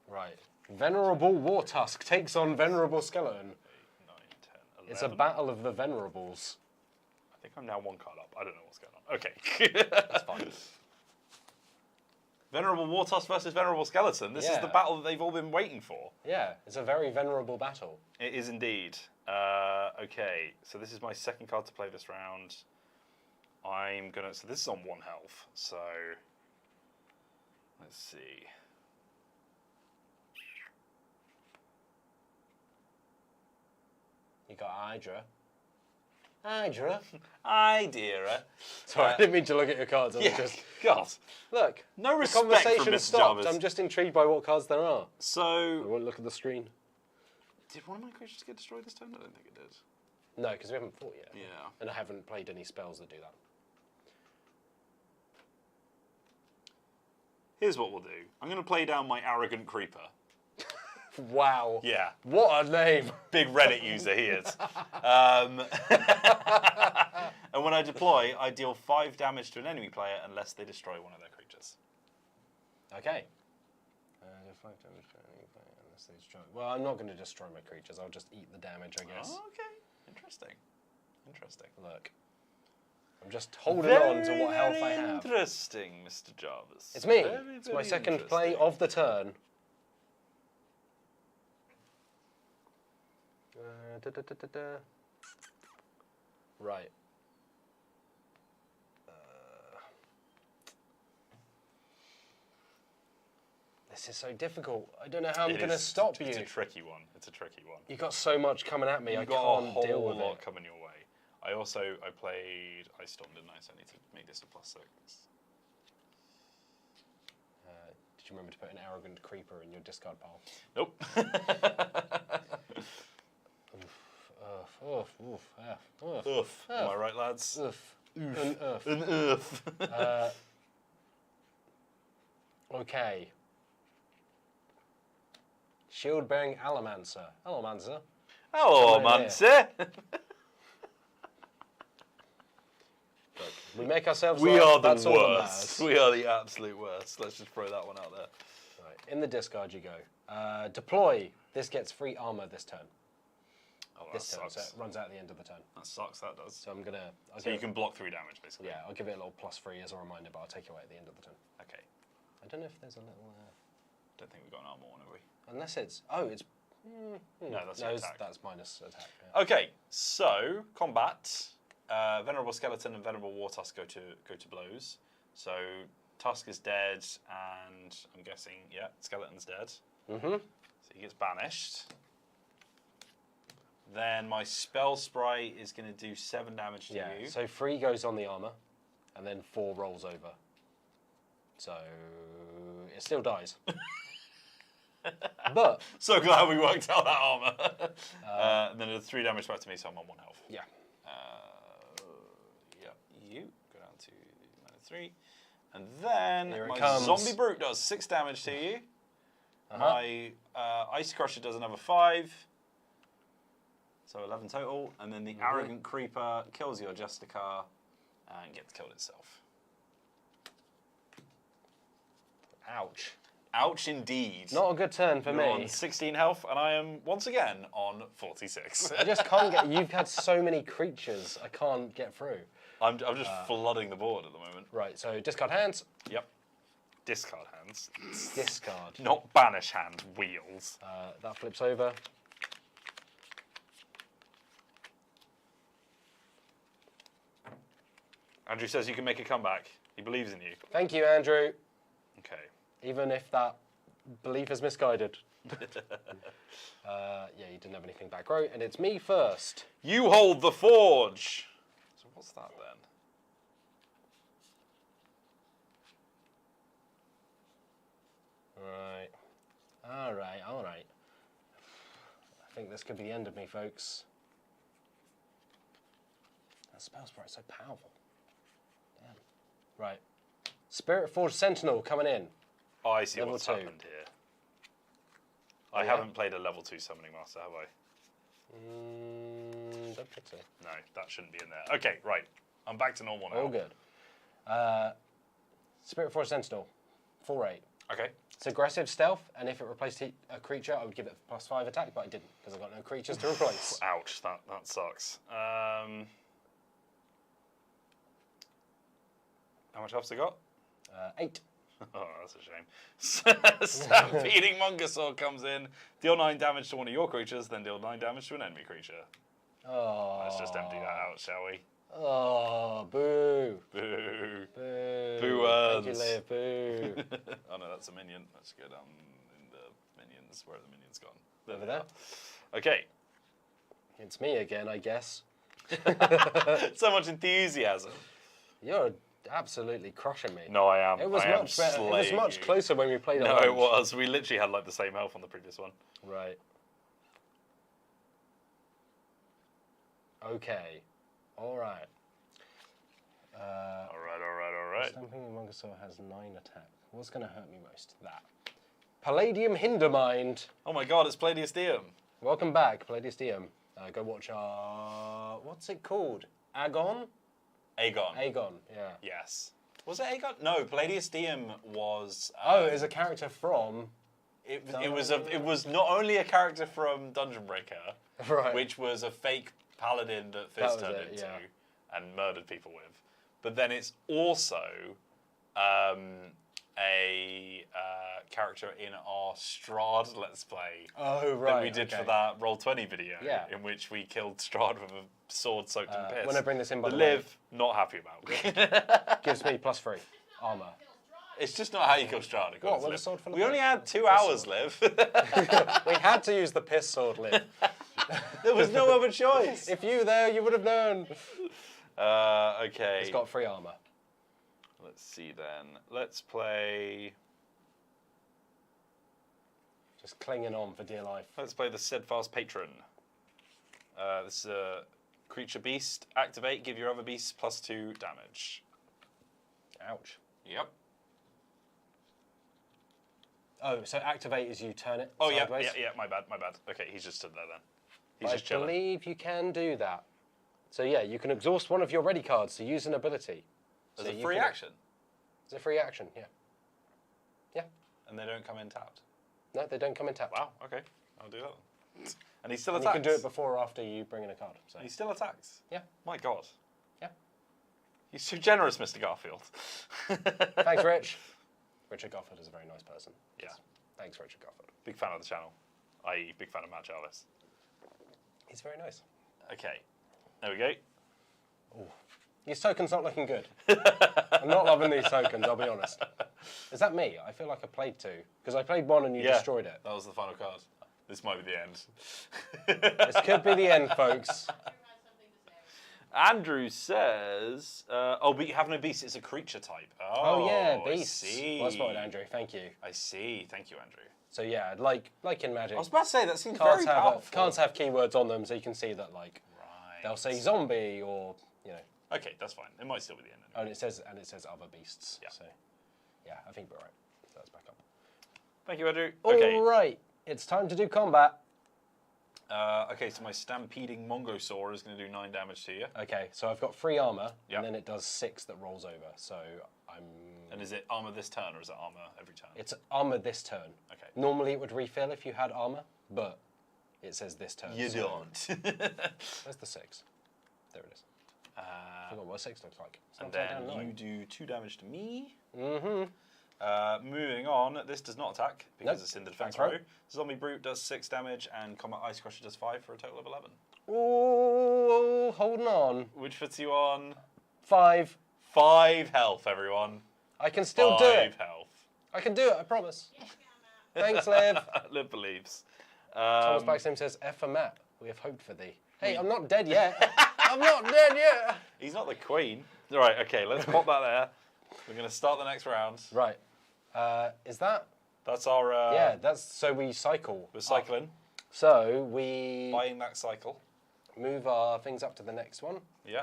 Right. Venerable Wartusk takes on Venerable Skeleton. 8, 9, 10, 11. It's a battle of the Venerables. I think I'm now 1 card up. I don't know what's going on. Okay. That's fine. Venerable Wartusk versus Venerable Skeleton. This is the Yeah. battle that they've all been waiting for. Yeah, it's a very venerable battle. It is indeed. Okay, so this is my 2nd card to play this round. I'm gonna. So this is on 1 health. So let's see. You got Hydra. Hydra. Idea. Sorry, I didn't mean to look at your cards. I was just God. look. No The respect conversation from Mr. stopped. Jarvis. I'm just intrigued by what cards there are. I So won't look at the screen. did one of my creatures get destroyed this turn? I don't think it did. No, because we haven't fought yet. Yeah. And I haven't played any spells that do that. Here's what we'll do. I'm going to play down my arrogant creeper. Wow. Yeah. What a name. Big Reddit user he is. And when I deploy, I deal 5 damage to an enemy player unless they destroy one of their creatures. Okay. 5 damage to an enemy player unless they destroy. Well, I'm not going to destroy my creatures. I'll just eat the damage, I guess. Oh, okay. Interesting. Interesting. Look. I'm just holding on to what health I have. Interesting, Mr. Jarvis. It's me. Very, It's my very second play of the turn. Right. This is so difficult. I don't know how I'm going to stop you. It's a tricky one. It's a tricky one. You've got so much coming at me. I You've got can't a whole deal with lot it. coming your way. I played Ice Storm, didn't I? So I need to make this a +6. Did you remember to put an arrogant creeper in your discard pile? Nope. Oof. Am I right, lads? Oof. An oof. An oof. Okay. Shield-bearing Alamancer. Alamancer. Oh, Come on in Mancer. Look, we make ourselves We laugh, are the that's all that worst. matters. We are the absolute worst. Let's just throw that one out there. Right, in the discard you go. Deploy. This gets free armor this turn. Oh, that This turn, sucks. so it runs out at the end of the turn. That sucks, that does. So I'm gonna. So you can block 3 damage, basically. Yeah, I'll give it a little +3 as a reminder, but I'll take it away at the end of the turn. Okay. I don't know if there's a little. Don't think we've got an armor one, have we? Unless it's. Oh, it's. No, that's your attack. That's minus attack. Yeah. Okay, so combat. Venerable Skeleton and Venerable Wartusk go to blows. So Tusk is dead, and I'm guessing, yeah, Skeleton's dead. Mm-hmm. So he gets banished. Then my Spell Sprite is going to do 7 damage to Yeah. you. So 3 goes on the armor, and then 4 rolls over. So it still dies. But So glad we worked out that armor. And then it's 3 damage back to me, so I'm on 1 health. yeah. Yeah, you go down to -3. And then Here it my comes. Zombie Brute does 6 damage to you. Uh-huh. My Ice Crusher does another 5. So 11 total. And then the Arrogant Creeper kills your Justicar and gets killed itself. Ouch. Ouch indeed. Not a good turn for You're me. on 16 health, and I am once again on 46. I just can't get. You've had so many creatures, I can't get through. I'm just flooding the board at the moment. Right. So discard hands. Yep. Discard hands. Discard. Not banish hand, wheels. That flips over. Andrew says you can make a comeback. He believes in you. Thank you, Andrew. Okay. Even if that belief is misguided. Yeah, you didn't have anything back row, and it's me first. You hold the forge. So what's that then? Right. All right. All right. I think this could be the end of me, folks. That spell sprite's so powerful. Damn. Right. Spirit Forge Sentinel coming in. Oh, I see Level what's 2. happened here. I yeah? haven't played a level 2 Summoning Master, have I? Don't think so. No, that shouldn't be in there. Okay, right. I'm back to normal now. All good. Spirit Forge Sentinel, 4/8. Okay. It's aggressive stealth, and if it replaced a creature, I would give it +5 attack, but I didn't because I've got no creatures to replace. Ouch, that sucks. How much health's it got? 8. Oh, that's a shame. Stampeding Mungosaur comes in, deal 9 damage to one of your creatures, then deal 9 damage to an enemy creature. Oh. Let's just empty that out, shall we? Oh, boo. Boo. Boo. Boo Thank you, earns. Liv. Boo. Oh no, that's a minion. Let's go down in the minions. Where are the minions gone? Over they there. are. Okay. It's me again, I guess. So much enthusiasm. You're absolutely crushing me. No, I am. It was I am much better. It was slaying much you. closer when we played. No, at it lunch. was. We literally had like the same health on the previous one. Right. Okay. All right. All right. right. Stamping Mongosaur has 9 attack. What's going to hurt me most? That. Palladium Hindermind. Oh my god, it's Palladius Diem. Welcome back, Palladius Diem. Go watch our... What's it called? Agon? Aegon. Agon, yeah. Yes. Was it Aegon? No, Palladius Diem was... it is a character from... It was not only a character from Dungeon Breaker, Right. which was a fake paladin that Fizz was turned it, into yeah. and murdered people with. But then it's also a character in our Strahd Let's Play Oh, right. that we did for that Roll20 video, Yeah. in which we killed Strahd with a sword soaked in piss. when I bring this in, by the the way- Liv, not happy about. Gives me +3 armor. It's just not how you kill Strahd. according What, to with a Liv. sword full of We only piss? had 2 hours, Liv. We had to use the piss sword, Liv. There was no other choice. If you there, you would have known. Okay. It's got 3 armor. Let's see then. Let's play. Just clinging on for dear life. Let's play the Steadfast Patron. This is a creature beast. Activate. Give your other beasts +2 damage. Ouch. Yep. Oh, so activate is you turn it Oh sideways? yeah. My bad. Okay, he's just stood there then. He's I just chilling. believe you can do that. So yeah, you can exhaust one of your ready cards to use an ability. As So a you free can- action, It's a free action, yeah. Yeah. and they don't come in tapped. No, they don't come in tapped. Wow. Okay, I'll do that. Then. And he still And you attacks. can do it before or after you bring in a card. So He still attacks. yeah, My God. yeah. He's too generous, Mr. Garfield. Thanks, Rich. Richard Garfield is a very nice person. Yeah. Thanks, Richard Garfield. Big fan of the channel, i.e. big fan of Matt Jarvis. He's very nice. Okay, there we go. These tokens not looking good. I'm not loving these tokens, I'll be honest. Is that me? I feel like I played 2. Because I played 1 and you destroyed it. That was the final card. This might be the end. This could be the end, folks. Andrew says, but you have no beast, it's a creature type. Oh, yeah, I beasts. see. Well spotted, Andrew. Thank you. I see. Thank you, Andrew. So yeah, like in Magic, I was about to say, that seems cards very powerful. cards have keywords on them, so you can see that like Right. they'll say zombie or Okay, that's fine. It might still be the end. and it says other beasts. Yeah. So yeah, I think we're right. So let's back up. Thank you, Andrew. Okay. All right, it's time to do combat. Okay, so my Stampeding Mongosaur is going to do 9 damage to you. Okay, so I've got 3 armor, Yeah. and then it does 6 that rolls over. So I'm. And is it armor this turn, or is it armor every turn? It's armor this turn. Okay. Normally it would refill if you had armor, but it says this turn. You so- don't. Where's the 6? There it is. I uh, forgot what 6 looks like. It's and upside then down you 9. do 2 damage to me. Mm-hmm. Moving on, this does not attack because Nope. it's in the defense That's right. row. Zombie Brute does 6 damage, and Combat Ice Crusher does 5 for a total of 11. Ooh, holding on. Which puts you on 5. 5 health, everyone. I can still 5 do it. health. I can do it, I promise. Thanks, Liv. Liv believes. Thomas Baxham says, F for Matt. We have hoped for thee. Hey, I'm not dead yet. I'm not dead yet. He's not the queen. Right, okay, let's pop that there. We're going to start the next round. Right. Is that? That's our... yeah, that's so we cycle. We're cycling. So we Buying that cycle. move our things up to the next one. Yeah.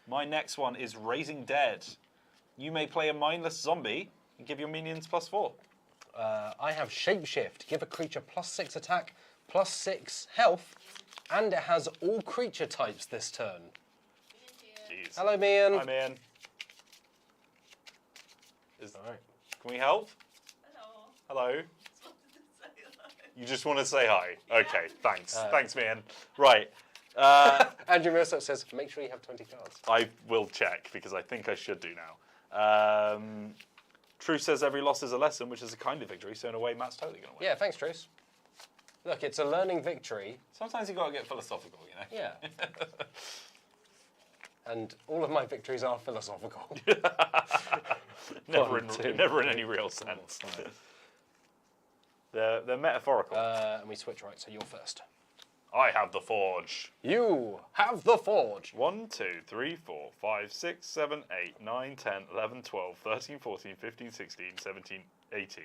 My next one is Raising Dead. You may play a mindless zombie and give your minions +4. I have Shapeshift. Give a creature +6 attack, +6 health, and it has all creature types this turn. Jeez. Hello, Mian. I'm in. All right. Can we help? Hello. You just want to say hi? Okay, thanks. Thanks, man. Right. Andrew Millsap says, make sure you have 20 cards. I will check because I think I should do now. Truth says every loss is a lesson, which is a kind of victory, so in a way, Matt's totally going to win. Yeah, thanks, Truce. Look, it's a learning victory. Sometimes you've got to get philosophical, you know? Yeah. And all of my victories are philosophical. never, One, two, never in any real sense. They're metaphorical. And we switch, right, so you're first. I have the forge. You have the forge. 1, 2, 3, 4, 5, 6, 7, 8, 9, 10, 11, 12, 13, 14, 15, 16, 17, 18.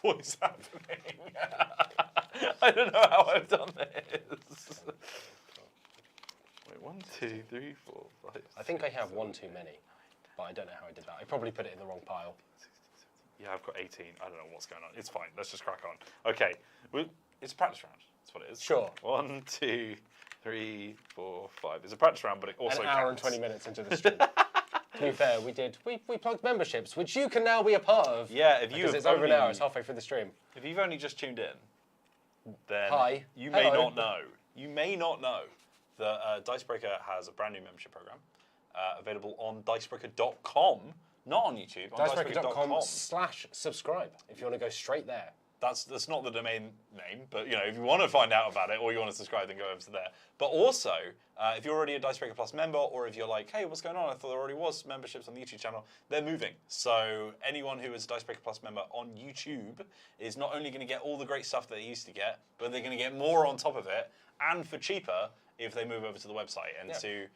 What is happening? I don't know how I've done this. Wait, 1, 2, 3, 4, 5. I think I have one too many. but I don't know how I did that. I probably put it in the wrong pile. Yeah, I've got 18. I don't know what's going on. It's fine. Let's just crack on. Okay. It's a practice round. That's what it is. Sure. 1, 2, 3, 4, 5. It's a practice round, but it also An hour and counts. 20 minutes into the stream. To be fair, we plugged memberships, which you can now be a part of. Yeah, if you because have it's over an only- hour. It's halfway through the stream. If you've only just tuned in, then Hi. you may Hello. not know. You may not know that Dicebreaker has a brand new membership program available on Dicebreaker.com, not on YouTube. On Dicebreaker.com/subscribe if you want to go straight there. That's not the domain name, but if you want to find out about it or you want to subscribe, then go over to there. But also, if you're already a Dicebreaker Plus member, or if you're like, hey, what's going on? I thought there already was memberships on the YouTube channel. They're moving. So anyone who is a Dicebreaker Plus member on YouTube is not only going to get all the great stuff that they used to get, but they're going to get more on top of it, and for cheaper if they move over to the website. And to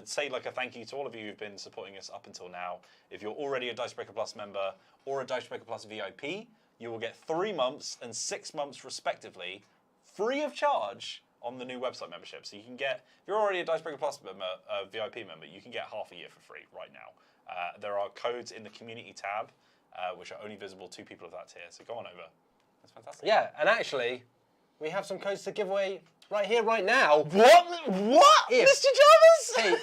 say like a thank you to all of you who've been supporting us up until now. If you're already a Dicebreaker Plus member or a Dicebreaker Plus VIP, you will get 3 months and 6 months respectively, free of charge on the new website membership. So you can get, if you're already a Dicebreaker Plus member, VIP member, you can get half a year for free right now. There are codes in the community tab, which are only visible to people of that tier. So go on over. That's fantastic. Yeah, and actually, we have some codes to give away right here, right now. What? What? If- Mr. Jarvis? Hey,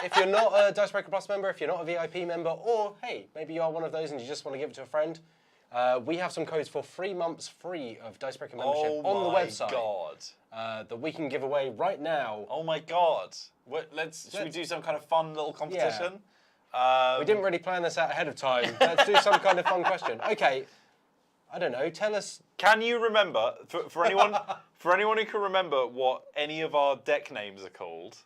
if you're not a Dicebreaker Plus member, if you're not a VIP member, or hey, maybe you are one of those and you just want to give it to a friend, we have some codes for 3 months free of Dicebreaker membership on the website. Oh my god. That we can give away right now. Oh my god. Should we do some kind of fun little competition? We didn't really plan this out ahead of time. Let's do some kind of fun question. Okay, I don't know. Tell us. Can you remember, for anyone who can remember what any of our deck names are called,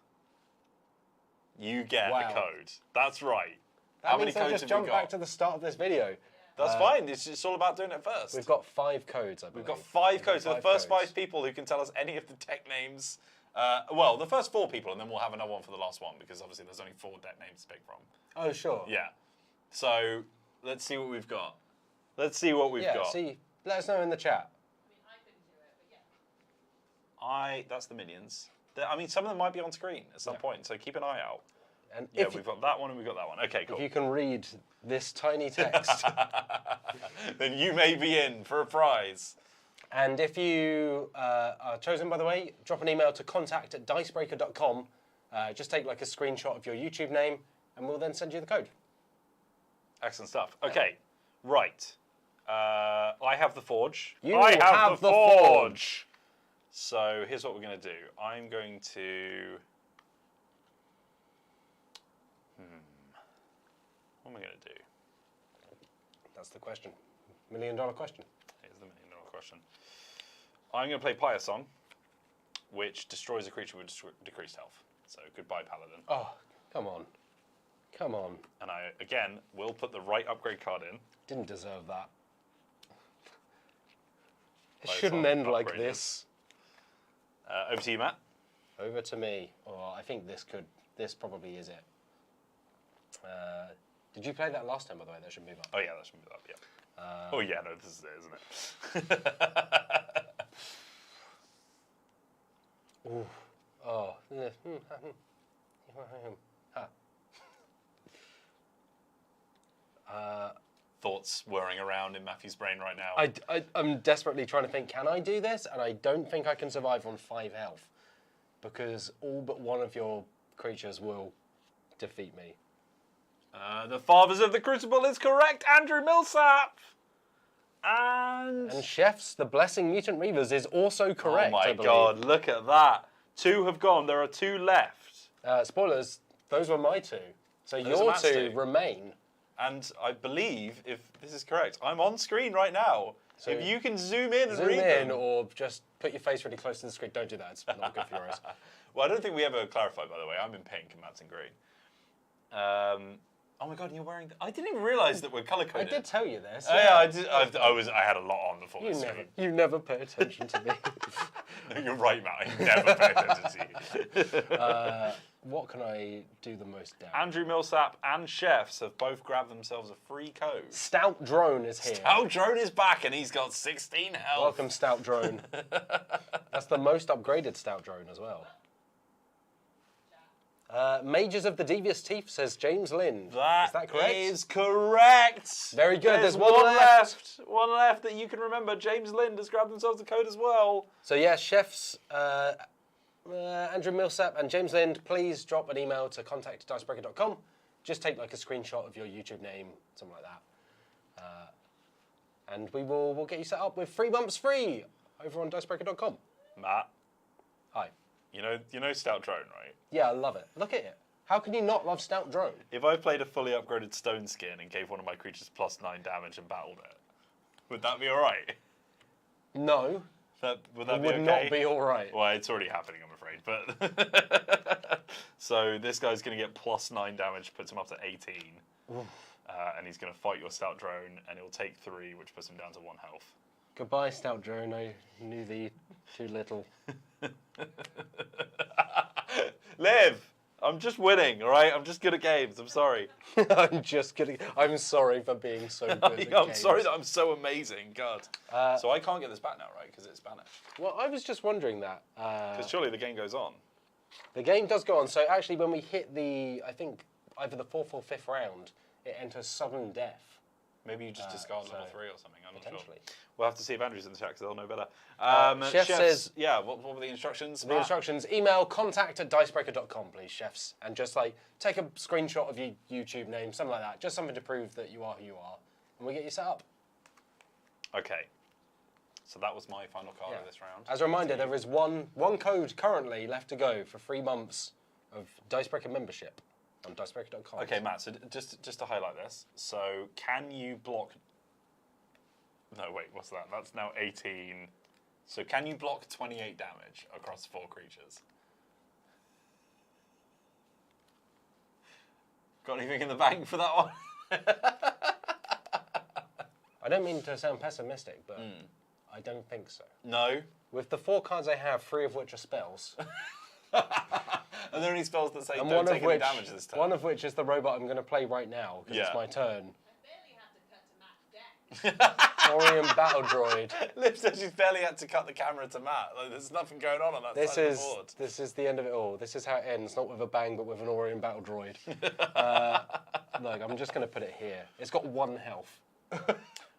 you get a code. That's right. That How many means I codes just have jump we back got? to the start of this video. That's fine. It's all about doing it first. We've got 5 codes, I believe. We've got 5 codes. So the first codes. 5 people who can tell us any of the deck names. Well, the first 4 people, and then we'll have another one for the last one because obviously there's only 4 deck names to pick from. Oh, sure. Yeah. So let's see what we've got. Let's see what we've got. See, let us know in the chat. I mean, I couldn't do it, but yeah. That's the minions. I mean, some of them might be on screen at some point, so keep an eye out. And Yeah, if, we've got that one and we've got that one. Okay, cool. if you can read this tiny text, Then you may be in for a prize. and if you are chosen, by the way, drop an email to contact@dicebreaker.com. Just take like a screenshot of your YouTube name, and we'll then send you the code. Excellent stuff. Okay, right. I have the Forge. You I have the Forge. So here's what we're going to do. I'm going to... What am I going to do? That's the question. $1 million question. Here's the $1 million question. I'm going to play Pyre Song, which destroys a creature with decreased health. So goodbye, Paladin. Oh, come on. Come on. And I, again, will put the right upgrade card in. Didn't deserve that. It Pyre shouldn't Song end like upgraded. this. Over to you, Matt. Over to me. Oh, I think this probably is it. Did you play that last time, by the way? That should move up. Oh, yeah, that should move up, yeah. Oh, yeah, no, this is it, isn't it? Ooh. Oh. Thoughts whirring around in Matthew's brain right now. I'm desperately trying to think, can I do this? And I don't think I can survive on 5 health. Because all but one of your creatures will defeat me. The Fathers of the Crucible is correct, Andrew Millsap! And Chefs, the Blessing Mutant Reavers is also correct. oh I my believe. god, look at that. 2 have gone, there are 2 left. Spoilers, those were my 2. So Those are your Matt's 2 2. remain. And I believe, if this is correct, I'm on screen right now. So if you can zoom in and Zoom read in them. or just put your face really close to the screen. Don't do that, it's not good for your eyes. Well, I don't think we ever clarified, by the way. I'm in pink and Matt's in green. Oh my god, and you're wearing... I didn't even realise that we're I colour-coded. did tell you this. Oh, yeah, I did. I had a lot on before this stream. You never pay attention to me. No, you're right, Matt. I never pay attention to you. What can I do the most damage? Andrew Millsap and Chefs have both grabbed themselves a free code. Stout Drone is here. Stout Drone is back and he's got 16 health. Welcome, Stout Drone. That's the most upgraded Stout Drone as well. Mages of the Devious Teeth, says James Lind. Is that correct? Is correct. Very good. There's one left. One left that you can remember. James Lind has grabbed themselves the code as well. So yeah, chefs Andrew Millsap and James Lind, please drop an email to contact@dicebreaker.com. Just take like a screenshot of your YouTube name, something like that. And we'll get you set up with 3 months free over on dicebreaker.com. Matt, Hi. you know Stout Drone, right? Yeah, I love it. Look at it. How can you not love Stout Drone? If I played a fully upgraded Stone Skin and gave one of my creatures +9 damage and battled it, would that be alright? No. Would that It be would okay? not be all right. Well, it's already happening, I'm afraid. But so this guy's going to get +9 damage, puts him up to 18. And he's going to fight your Stout Drone, and he'll take 3, which puts him down to 1 health. Goodbye, Stout Drone. I knew thee too little. Liv! I'm just winning, all right? I'm just good at games. I'm sorry. I'm just kidding. I'm sorry for being so good at I'm games. sorry that I'm so amazing. God. So I can't get this back now, right? Because it's banished. Well, I was just wondering that. Because surely the game goes on. The game does go on. So actually, when we hit the, I think, either the 4th or 5th round, it enters sudden death. Maybe you just discard level 3 or something. I'm not sure. Potentially. We'll have to see if Andrew's in the chat because they'll know better. Chef Chefs, says... Yeah, what were the instructions? The instructions, email contact@dicebreaker.com, please, chefs. And just like, take a screenshot of your YouTube name, something like that. Just something to prove that you are who you are. And we'll get you set up. Okay. So that was my final card of this round. As a reminder, there is one code currently left to go for 3 months of Dicebreaker membership on dicebreaker.com. Okay, Matt, so just to highlight this. So can you block... No, wait, what's that? That's now 18. So can you block 28 damage across 4 creatures? Got anything in the bank for that one? I don't mean to sound pessimistic, but I don't think so. No. With the 4 cards I have, 3 of which are spells. Are there any spells that say And don't take any damage this turn? one of which is the robot I'm going to play right now, because it's my turn. I barely had to cut to Matt's deck. Orion Battle Droid. Liv says she's barely had to cut the camera to Matt. Like, there's nothing going on that side of the board. This is the end of it all. This is how it ends, not with a bang, but with an Orion Battle Droid. Look, I'm just going to put it here. It's got 1 health.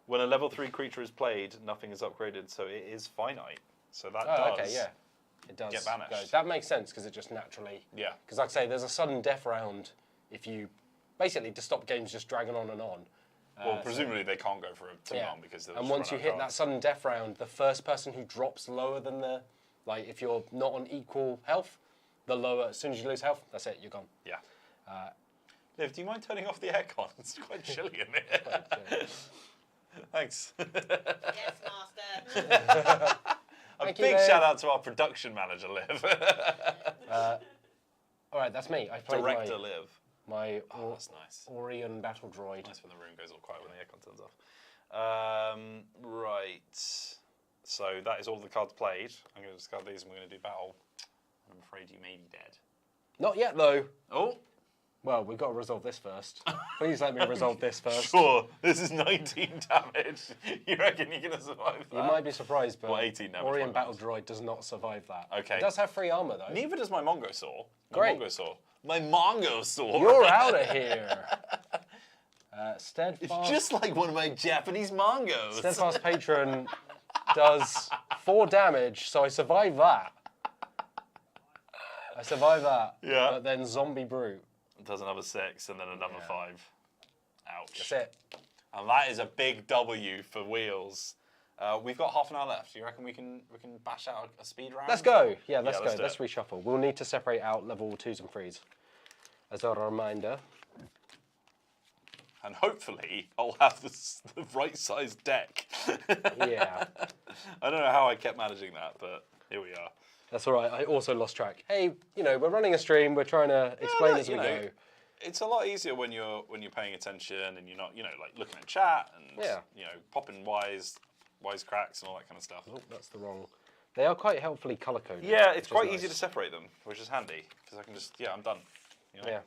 When a level 3 creature is played, nothing is upgraded, so it is finite. So that Oh, does okay, yeah. It does get banished. go. That makes sense, because it just naturally... Yeah. Because like I say, there's a sudden death round if you... Basically, to stop games just dragging on and on. Well, presumably they can't go for too long because they'll And just once run you out hit that cards. sudden death round, the first person who drops lower than the... Like, if you're not on equal health, the lower... As soon as you lose health, that's it, you're gone. Yeah. Liv, do you mind turning off the aircon? It's quite chilly in here. Thanks. Yes, master. A big shout out to our production manager, Liv. All right, that's me. I played Director Liv. my That's nice. Orion Battle Droid. Nice when the room goes all quiet when the aircon turns off. Right. So that is all the cards played. I'm going to discard these and we're going to do battle. I'm afraid you may be dead. Not yet, though. Oh. Well, we've got to resolve this first. Please let me resolve this first. Sure. This is 19 damage. You reckon you're going to survive that? You might be surprised, but Well, 18 damage, Orion one Battle damage. Droid does not survive that. Okay. It does have 3 armor, though. Neither does my Mongosaur. Great. My Mongosaur. You're out of here. Steadfast. It's just like one of my Japanese Mongos. Steadfast Patron does 4 damage, so I survive that. Yeah. But then Zombie Brute. Does another 6 and then another 5. Ouch. That's it. And that is a big W for Wheels. We've got half an hour left. Do you reckon we can bash out a speed round? Let's go. Yeah, let's let's go. do Let's it. reshuffle. We'll need to separate out level 2s and 3s. As a reminder. And hopefully I'll have the right size deck. Yeah. I don't know how I kept managing that, but here we are. That's all right. I also lost track. Hey, we're running a stream. We're trying to explain as we go. It's a lot easier when you're paying attention and you're not, like looking at chat and popping wisecracks and all that kind of stuff. Oh, that's the wrong. They are quite helpfully color coded. Yeah, it's which is quite nice. easy to separate them, which is handy because I can just I'm done. Yeah.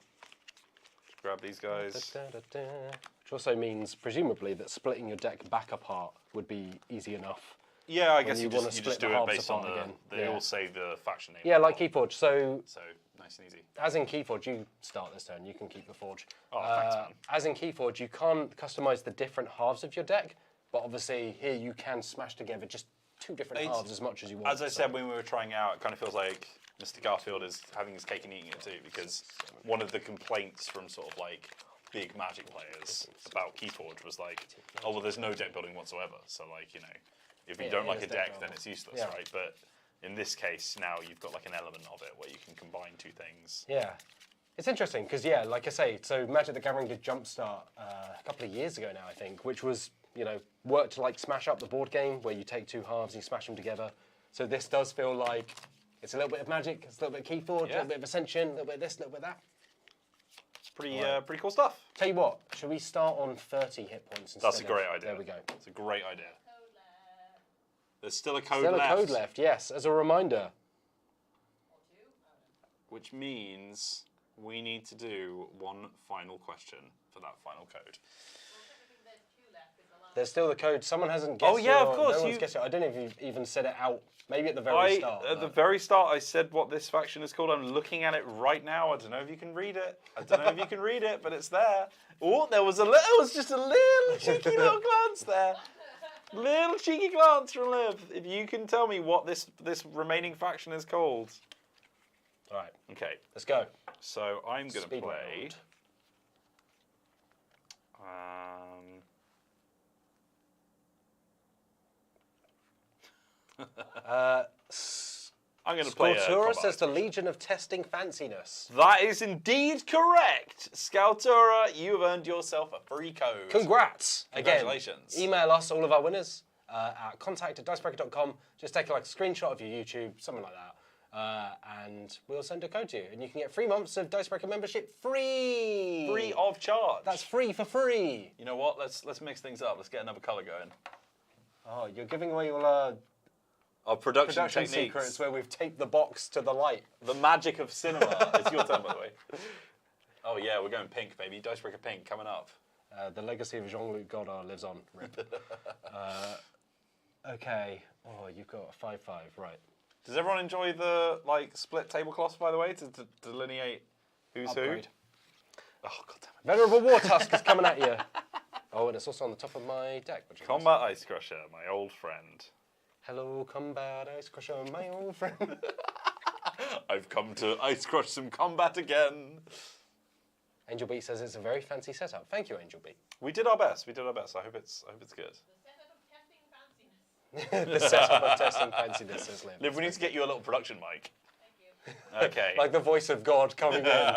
Just grab these guys. Which also means, presumably, that splitting your deck back apart would be easy enough. Yeah, I guess you you wanna just split do the it halves based on apart the. again. They Yeah. all say the faction name. Yeah, on like top. Keyforge. So So nice and easy. as in Keyforge, you start this turn. You can keep the Forge. Oh, thanks, man. As in Keyforge, you can't customize the different halves of your deck, but obviously here you can smash together just two different halves as much as you want. As I said when we were trying out, it kind of feels like Mr. Garfield is having his cake and eating it too, because one of the complaints from sort of like big Magic players about Keyforge was like, oh well, there's no deck building whatsoever. So like, you know, if you don't like a deck, then it's useless, right? But in this case, now you've got like an element of it where you can combine two things. Yeah. It's interesting because, yeah, like I say, so Magic the Gathering did Jumpstart a couple of years ago now, I think, which was, you know, worked to like smash up the board game where you take two halves and you smash them together. So this does feel like it's a little bit of Magic, it's a little bit of Keyforge, a little bit of Ascension, a little bit of this, a little bit of that. Pretty pretty cool stuff. Tell you what, should we start on 30 hit points instead? That's a great idea. There we go. It's a great idea. Code left. There's still a code Still left. a code left, yes, as a reminder. Or two. Which means we need to do one final question for that final code. Well, technically there's two left. It's allowed. There's still the code. Someone hasn't guessed. Oh, yeah, of your- course, No one's you- guessed it. I don't know if you've even said it out. Maybe at the very start. At the but- very start, I said what this faction is called. I'm looking at it right now. I don't know if you can read it. I don't know if you can read it, but it's there. Oh, there was just a little cheeky little glance there. Little cheeky glance from Liv. If you can tell me what this remaining faction is called. All right, Okay, let's go. so I'm going to Speed play. I'm going to play a Sculptura combat says the Legion of Testing Fanciness. That is indeed correct. Sculptura, you have earned yourself a free code. Congrats! Congratulations. Again, email us, all of our winners, at contact@dicebreaker.com. Just take like a screenshot of your YouTube, something like that, and we'll send a code to you. And you can get 3 months of Dicebreaker membership free! Free of charge. That's free for free! You know what? Let's mix things up. Let's get another colour going. Oh, you're giving away all Our production production techniques. secrets where we've taped the box to the light. The magic of cinema. It's your turn, by the way. Oh yeah, we're going pink, baby. Dicebreaker pink coming up. The legacy of Jean-Luc Godard lives on. Rip. Okay. Oh, you've got a 5-5, right. Does everyone enjoy the like split tablecloths, by the way, to delineate who's Upgrade. who? Oh god damn it. Venerable War Tusk is coming at you. Oh, and it's also on the top of my deck. Which is nice. Combat Ice Crusher, my old friend. Hello, Combat Ice Crusher, my old friend. I've come to ice crush some combat again. Angel Beat says it's a very fancy setup. Thank you, Angel Beat. We did our best. We did our best. I hope it's good. The setup of testing fanciness. The setup of testing fanciness, says Liv. Liv, we need to get you a little production mic. Thank you. Okay. Like the voice of God coming in.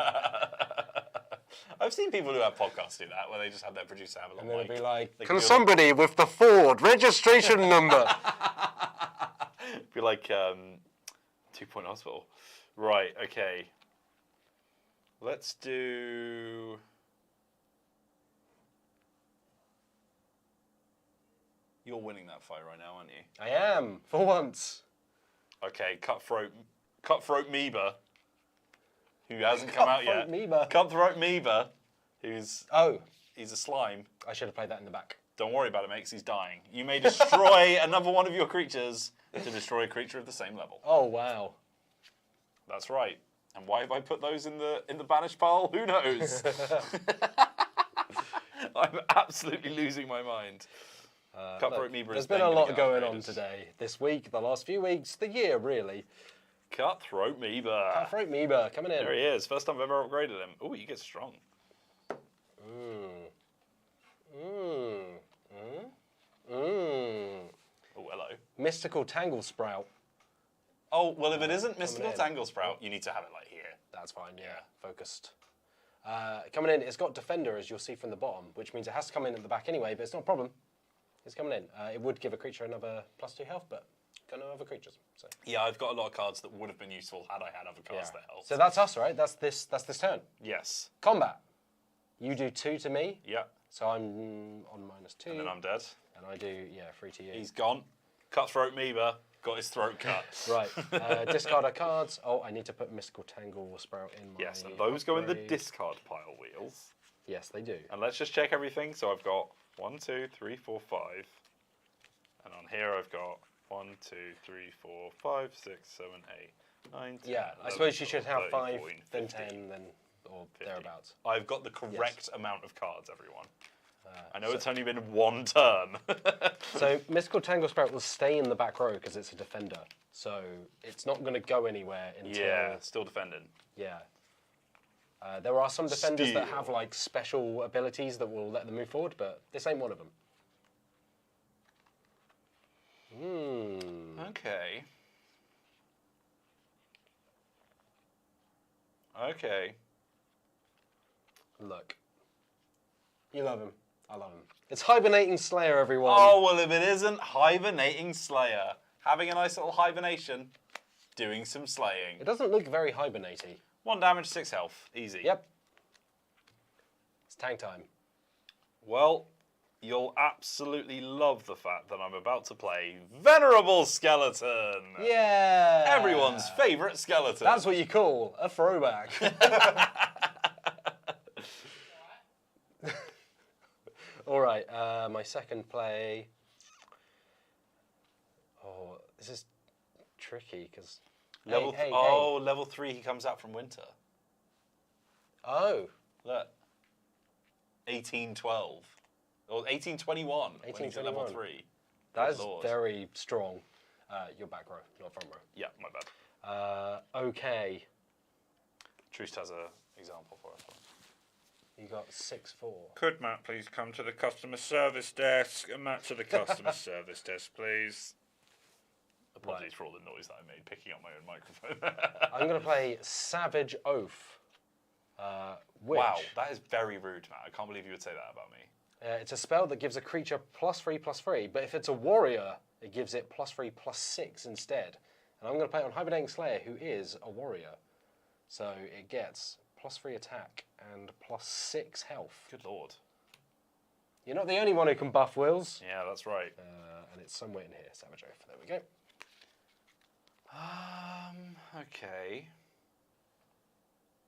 I've seen people who have podcasts do that, where they just have their producer have a And little then it'll mic. be like, They can do a- somebody with the Ford registration number? Be like 2 Point Hospital. Right, okay. Let's do... You're winning that fight right now, aren't you? I am, for once. Okay, Cutthroat Meeba, who hasn't come out yet. Cutthroat Meeba. Cutthroat Meeba, he's Oh, a slime. I should have played that in the back. Don't worry about it, mate, 'cause he's dying. You may destroy another one of your creatures to destroy a creature of the same level. Oh, wow. That's right. And why have I put those in the banished pile? Who knows? I'm absolutely losing my mind. Cutthroat Meeba There's is been then a gonna lot get going on upgraded. today. This week, the last few weeks, the year, really. Cutthroat Meeba. Cutthroat Meeba coming in. There he is. First time I've ever upgraded him. Oh, you get strong. Oh, hello. Mystical Tangle Sprout. Oh, well, if it isn't Mystical in. Tangle Sprout, you need to have it like here. That's fine, yeah. Focused. Coming in, it's got Defender, as you'll see from the bottom, which means it has to come in at the back anyway, but it's not a problem. It's coming in. It would give a creature another +2 health, but got no other creatures. So. Yeah, I've got a lot of cards that would have been useful had I had other cards that helped. So that's us, right? That's this turn. Yes. Combat. You do 2 to me, Yeah. so I'm on -2. And then I'm dead. And I do, 3 to you. He's gone. Cutthroat Meeba got his throat cut. Right. Discard our cards. Oh, I need to put Mystical Tangle Sprout in my Yes, and those go in the upgrade. discard pile wheels. Yes, they do. And let's just check everything. So I've got 1, 2, 3, 4, 5. And on here I've got 1, 2, 3, 4, 5, 6, 7, 8, 9, 10, Yeah, I 11, suppose you should 12, have 13, 5, 14, then 15, 10, then or 50. thereabouts. I've got the correct amount of cards, everyone. I know so- it's only been one turn. So Mystical Tangle Sprout will stay in the back row because it's a defender. So it's not going to go anywhere until... Yeah, still defending. Yeah. There are some defenders that Steal. have like special abilities that will let them move forward, but this ain't one of them. Okay. Okay. Look. You love him. I love him. It's Hibernating Slayer, everyone. Oh, well, if it isn't Hibernating Slayer, having a nice little hibernation, doing some slaying. It doesn't look very hibernatey. 1 damage, 6 health. Easy. Yep. It's tank time. Well, you'll absolutely love the fact that I'm about to play Venerable Skeleton. Yeah. Everyone's favourite skeleton. That's what you call a throwback. All right, my second play. Oh, this is tricky because level 3, he comes out from winter. Oh, Look. 1812. Or 1821. When he's at level 1821. 3. that Good is Lord. very strong. Your back row, not front row. Yeah, my bad. Okay, Troost has an example for us. you got 6-4. Could Matt please come to the customer service desk? Matt to the customer service desk, please. Apologies for all the noise that I made picking up my own microphone. I'm going to play Savage Oath. Which, Wow, that is very rude, Matt. I can't believe you would say that about me. it's a spell that gives a creature +3/+3, but if it's a warrior, it gives it +3/+6 instead. And I'm going to play it on Hibernating Slayer, who is a warrior. So it gets +3 attack and +6 health. Good Lord. You're not the only one who can buff Wills. Yeah, that's right. And it's somewhere in here, Savage Oath. There we go. Okay.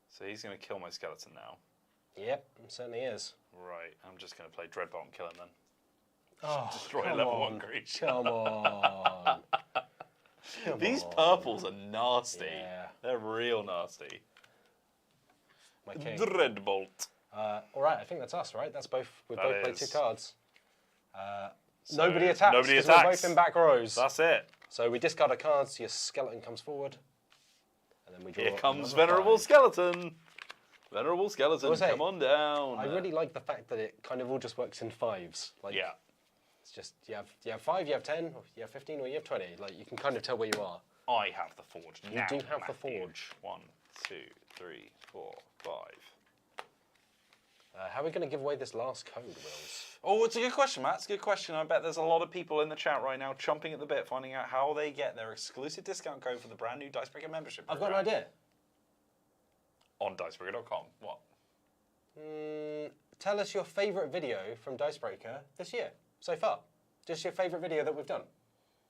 So he's going to kill my skeleton now. Yep, it certainly is. Right, I'm just going to play Dreadbolt and kill him then. Oh, Destroy a come level on. 1 creature. Come on. Come These on. purples are nasty. Yeah. They're real nasty. My king. Dreadbolt. All right, I think that's us, right? That's both. We've That both played is. 2 cards. So Nobody attacks. nobody 'cause we're attacks. both in back rows. That's it. So we discard a card, so your skeleton comes forward. And then we draw Here comes another Venerable 5. Skeleton. Venerable Skeleton, say, come on down. I really like the fact that it kind of all just works in 5s. Like, Yeah. It's just, you have 5, you have 10, or you have 15, or you have 20. Like, you can kind of tell where you are. I have the forge You now, do have the Matthew. forge. 1, 2, 3, 4, 5. How are we going to give away this last code, Wills? Oh, it's a good question, Matt. It's a good question. I bet there's a lot of people in the chat right now chomping at the bit, finding out how they get their exclusive discount code for the brand new Dicebreaker membership I've got program. an idea. On Dicebreaker.com. What? Tell us your favourite video from Dicebreaker this year, so far. Just your favourite video that we've done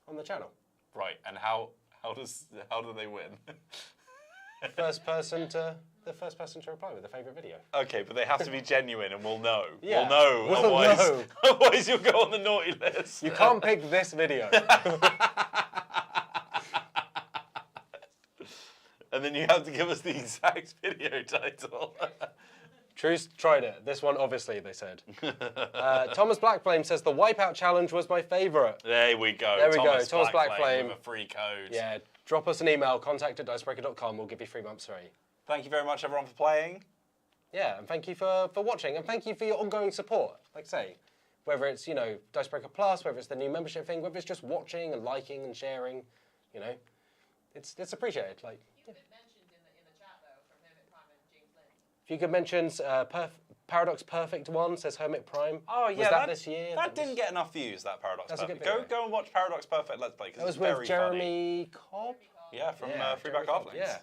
on the channel. Right, and how do they win? The first person to reply with a favourite video. Okay, but they have to be genuine, and we'll know. Yeah, We'll know. we'll Otherwise, know. otherwise you'll go on the naughty list. You can't pick this video. And then you have to give us the exact video title. Truce tried it. This one, obviously, they said. Thomas Blackflame says the Wipeout Challenge was my favourite. There we go. There we go, Thomas Blackflame Blackflame. with a free code. Yeah, drop us an email, contact@dicebreaker.com. We'll give you 3 months free. Thank you very much, everyone, for playing. Yeah, and thank you for watching, and thank you for your ongoing support. Like I say, whether it's, Dicebreaker Plus, whether it's the new membership thing, whether it's just watching and liking and sharing, it's appreciated. Like, Few good mentions in the chat though from Hermit Prime and James Lynn. a few good mentions. Paradox Perfect One says Hermit Prime. Oh, yeah. Was that this year? That didn't get enough views, that Paradox That's a Perfect. good video. Go and watch Paradox Perfect Let's Play, That because was it's with very Jeremy Cobb. funny. Yeah, from Jeremy Freeback Cobb, Halflings. Yeah.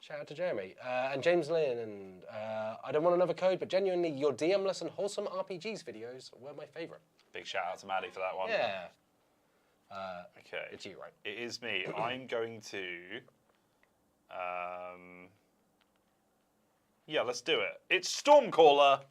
Shout out to Jeremy. And James Lynn. And I don't want another code, but genuinely, your DM-less and wholesome RPGs videos were my favourite. Big shout out to Maddie for that one. Yeah. Okay. It's you, right? It is me. I'm going to... yeah, let's do it. It's Stormcaller.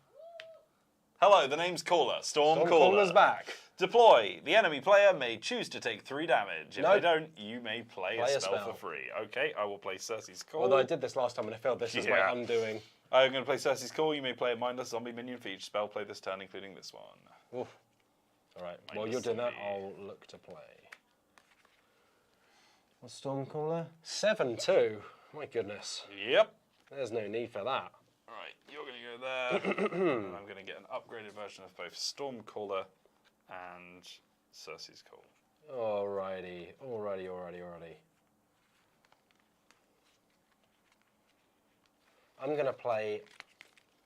Hello, the name's Caller. Stormcaller. Caller's back. Deploy. The enemy player may choose to take 3 damage. If Nope. they don't, you may play a spell for free. Okay, I will play Cersei's Call. Although I did this last time and I failed. This is my Yeah. undoing. I'm going to play Cersei's Call. You may play a mindless zombie minion for each spell play this turn, including this one. Oof. All right. While Mindless you're doing that, zombie. I'll look to play. What's Stormcaller? 7-2. My goodness. Yep. There's no need for that. Right, you're going to go there. And I'm going to get an upgraded version of both Stormcaller and Cersei's Call. Alrighty. I'm going to play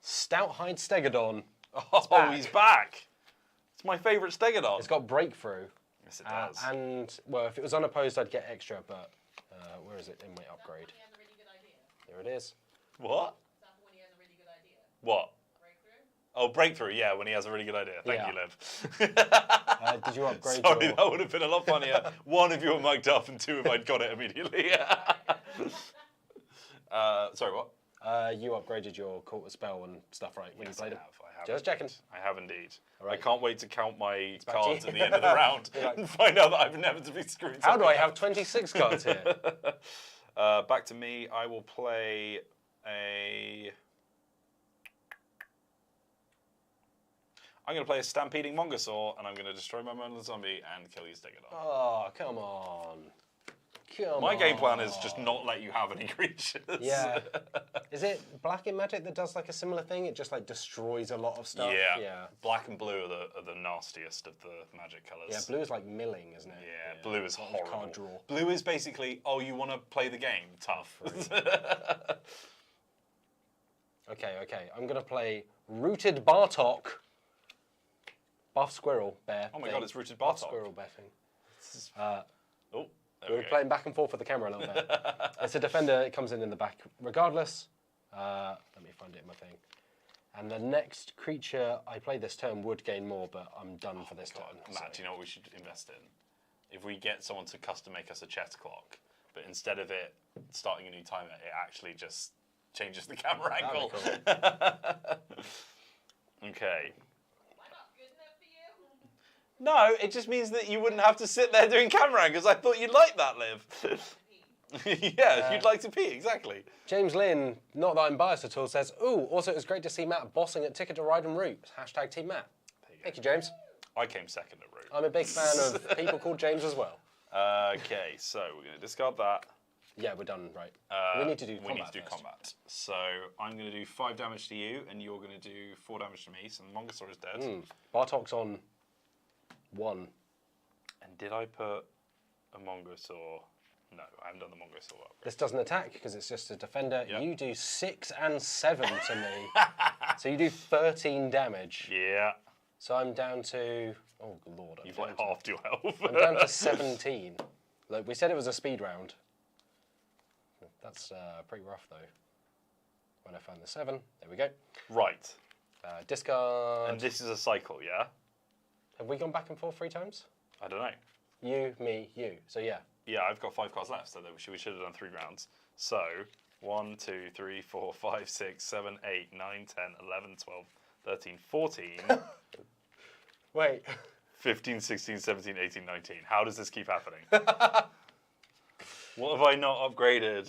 Stouthide Stegodon. Oh, he's back. It's my favourite Stegodon. It's got Breakthrough. Yes, it does. And, well, if it was unopposed, I'd get extra, but where is it in my upgrade? He has a really good idea. Here it is. What? That's when he has a really good idea. What? Breakthrough? Oh, Breakthrough, yeah, when he has a really good idea. Thank Yeah. you, Liv. Did you upgrade Sorry, your... that would have been a lot funnier. 1, if you were mugged up, and 2, if I'd got it immediately. Sorry, what? You upgraded your Court of Spell and stuff, right, when you played it? I have. Just checking. I have indeed. Right. I can't wait to count my back to cards you. at the end of the round You're like- and find out that I've inevitably screwed How do something I up. have 26 cards here? Back to me. I will play a... I'm going to play a Stampeding Mongosaur, and I'm going to destroy my Mindless Zombie and kill you, Stegodon. Oh, come on. My game plan is just not let you have any creatures. Yeah. Is it Black in Magic that does like a similar thing? It just like destroys a lot of stuff? Yeah. Yeah. Black and blue are the nastiest of the Magic colours. Yeah, blue is like milling, isn't it? Yeah, blue is Lot of horrible. card draw. Blue is basically, oh, you want to play the game? Tough. Okay. I'm going to play Rooted Bartok. Buff Squirrel Bear. Oh my thing. God, it's Rooted Buff Bartok. Squirrel Bear thing. Oh, there We're we go. playing back and forth with the camera a little bit. It's a defender. It comes in the back regardless. Let me find it in my thing. And the next creature I play this turn would gain more, but I'm done for this turn. Matt, do you know what we should invest in? If we get someone to custom make us a chess clock, but instead of it starting a new timer, it actually just changes the camera angle. Okay. Am I not good enough for you? No, it just means that you wouldn't have to sit there doing camera angles. I thought you'd like that, Liv. Yeah, you'd like to pee, exactly. James Lynn, not that I'm biased at all, says, ooh, also it was great to see Matt bossing at Ticket to Ride and Root. Hashtag Team Matt. Thank you, James. I came second at Root. I'm a big fan of people called James as well. Okay, so we're going to discard that. Yeah, we're done, right. We need to do combat. We need to do first. combat. So I'm going to do 5 damage to you, and you're going to do 4 damage to me. So the Mongosaur is dead. Bartok's on 1. And did I put a Mongosaur? No, I haven't done the Mongosaur up. This doesn't attack because it's just a defender. Yep. You do 6 and 7 to me. So you do 13 damage. Yeah. So I'm down to, oh lord. You've like halved your health. I'm down to 17. Look, we said it was a speed round. That's pretty rough though. When I find the 7, there we go. Right. Discard. And this is a cycle, yeah? Have we gone back and forth 3 times? I don't know. You, me, you. So yeah. Yeah, I've got 5 cards left, so we should have done 3 rounds. So, 1, 2, 3, 4, 5, 6, 7, 8, 9, 10, 11, 12, 13, 14, Wait. 15, 16, 17, 18, 19. How does this keep happening? What have I not upgraded?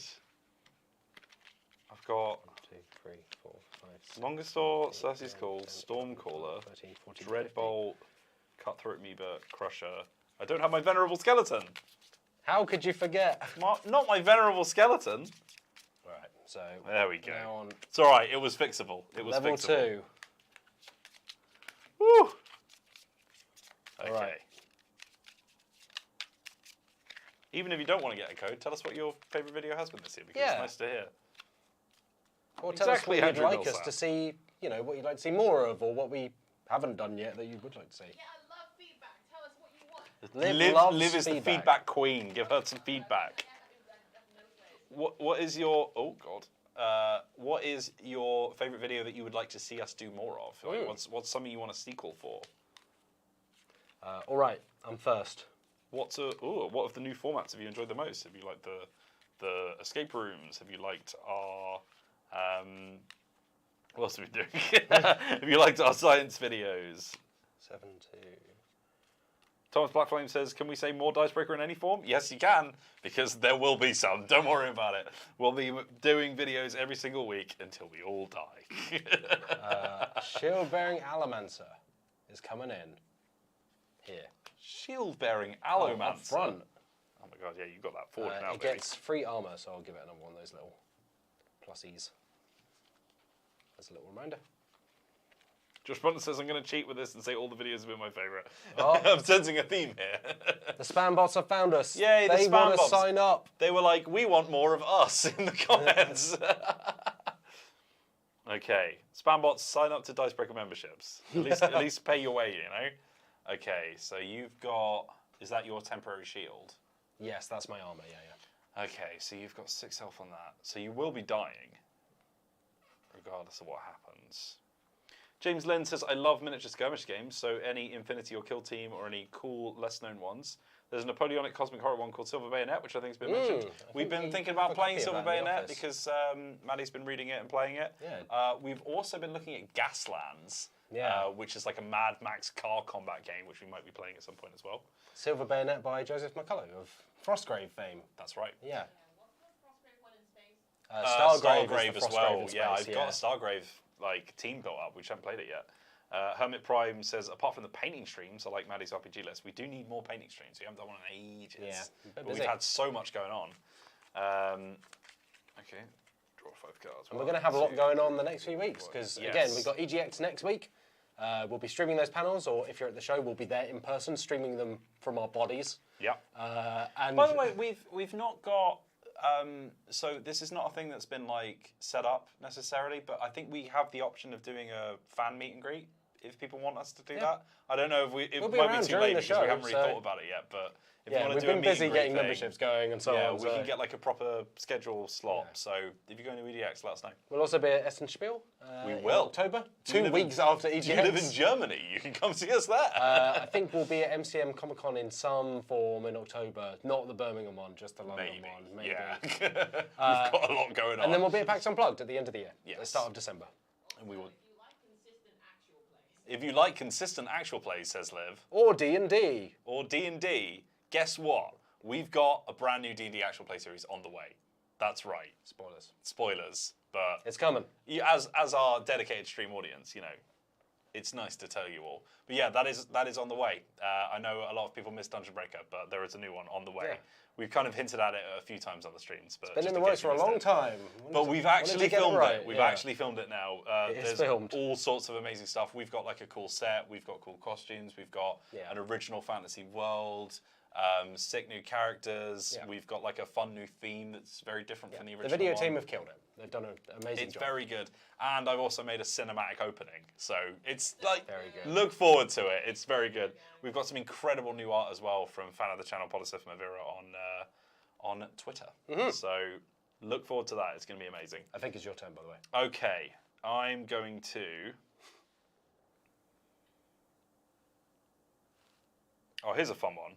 I've got 2, 3, 4, 5, 6, Mongosaur, Cersei's Call, Stormcaller, 13, 14, 15. Dreadbolt, Cutthroat Amoeba, Crusher. I don't have my Venerable Skeleton. How could you forget? Not my Venerable Skeleton. Right, so There we go. now on It's all right. It was fixable. It was level fixable. 2. Woo. Okay. All right. Even if you don't want to get a code, tell us what your favourite video has been this year, because Yeah. it's nice to hear. Or tell Exactly us what you'd 100 like mils us out. to see, what you'd like to see more of, or what we haven't done yet that you would like to see. Yeah, I love feedback. Tell us what you want. Liv loves Liv is the feedback queen. Give her some feedback. What is your what is your favourite video that you would like to see us do more of? Like, what's something you want a sequel for? All right, I'm first. What of the new formats have you enjoyed the most? Have you liked the escape rooms? Have you liked our what else have we been doing? Have you liked our science videos? 7, 2. Thomas Blackflame says, can we say more Dicebreaker in any form? Yes, you can, because there will be some. Don't worry about it. We'll be doing videos every single week until we all die. Shield-bearing Alamancer is coming in here. Shield-bearing Up Allomancer. front. Oh my god, yeah, you've got that forward now, It baby. gets free armor, so I'll give it another one of those little plussies. As a little reminder. Josh Brunton says, I'm going to cheat with this and say all the videos have been my favourite. Oh. I'm sensing a theme here. The spam bots have found us. Yay, the they spam want to bots. sign up. They were like, we want more of us in the comments. Okay, spam bots, sign up to Dicebreaker memberships. At least pay your way, you know? Okay, so you've got, is that your temporary shield? Yes, that's my armor, yeah. Okay, so you've got 6 health on that. So you will be dying, regardless of what happens. James Lynn says, I love miniature skirmish games, so any Infinity or Kill Team or any cool, less-known ones. There's a Napoleonic Cosmic Horror one called Silver Bayonet, which I think has been mentioned. We've been thinking about playing Silver Bayonet because Maddie's been reading it and playing it. Yeah. We've also been looking at Gaslands, Yeah. which is like a Mad Max car combat game, which we might be playing at some point as well. Silver Bayonet by Joseph McCullough of Frostgrave fame. That's right. Yeah. What's the Frostgrave one in space? Stargrave is the as well. Frostgrave in Yeah, space, I've got a Stargrave like team built up. We just haven't played it yet. Hermit Prime says, apart from the painting streams, I like Maddie's RPG list. We do need more painting streams. We haven't done one in ages. Yeah, but we've had so much going on. Okay, draw 5 cards. And we're going to have a lot going on the next few weeks because, again, we've got EGX next week. We'll be streaming those panels, or if you're at the show, we'll be there in person, streaming them from our bodies. Yeah. And by the way, we've not got. So this is not a thing that's been like set up necessarily, but I think we have the option of doing a fan meet and greet if people want us to do that. I don't know if it We'll be might around be too during late the because we show, haven't really so- thought about it yet. But if you yeah, want we've to do a been meet and busy greet getting thing, memberships going and so yeah, on. we so can get like a proper schedule slot. So if you're going to EDX, let us know. we'll also be at Essen Spiel We in will. October, You 2 live in- weeks after EGX. You live in Germany. You can come see us there. I think we'll be at MCM Comic Con in some form in October. Not the Birmingham one, just the London one. Maybe. Yeah. We've got a lot going on. And then we'll be at PAX Unplugged at the end of the year, at the Yes. start of December. And we will. If you like consistent If you like consistent actual actual plays. plays, says Liv, Or D&D. or D&D, guess what? We've got a brand new D&D actual play series on the way. That's right. Spoilers. Spoilers, but It's coming. as our dedicated stream audience, you know, it's nice to tell you all. But yeah, that is on the way. I know a lot of people miss Dungeon Breaker, but there is a new one on the way. Yeah. We've kind of hinted at it a few times on the streams, but Been just in the case works you for a missed long it. time. But we've actually filmed it. We've Yeah. actually filmed it now. It is There's filmed. all sorts of amazing stuff. We've got like a cool set. We've got cool costumes. We've got Yeah. an original fantasy world. Sick new characters. Yeah. We've got like a fun new theme that's very different from the The original video one. team have killed it. They've done an amazing It's job. very good. And I've also made a cinematic opening. So it's like, Very good. look forward to it. It's very good. We've got some incredible new art as well from fan of the channel, Polisif Mavira, on Twitter. Mm-hmm. So look forward to that. It's going to be amazing. I think it's your turn, by the way. Okay, I'm going to. Oh, here's a fun one.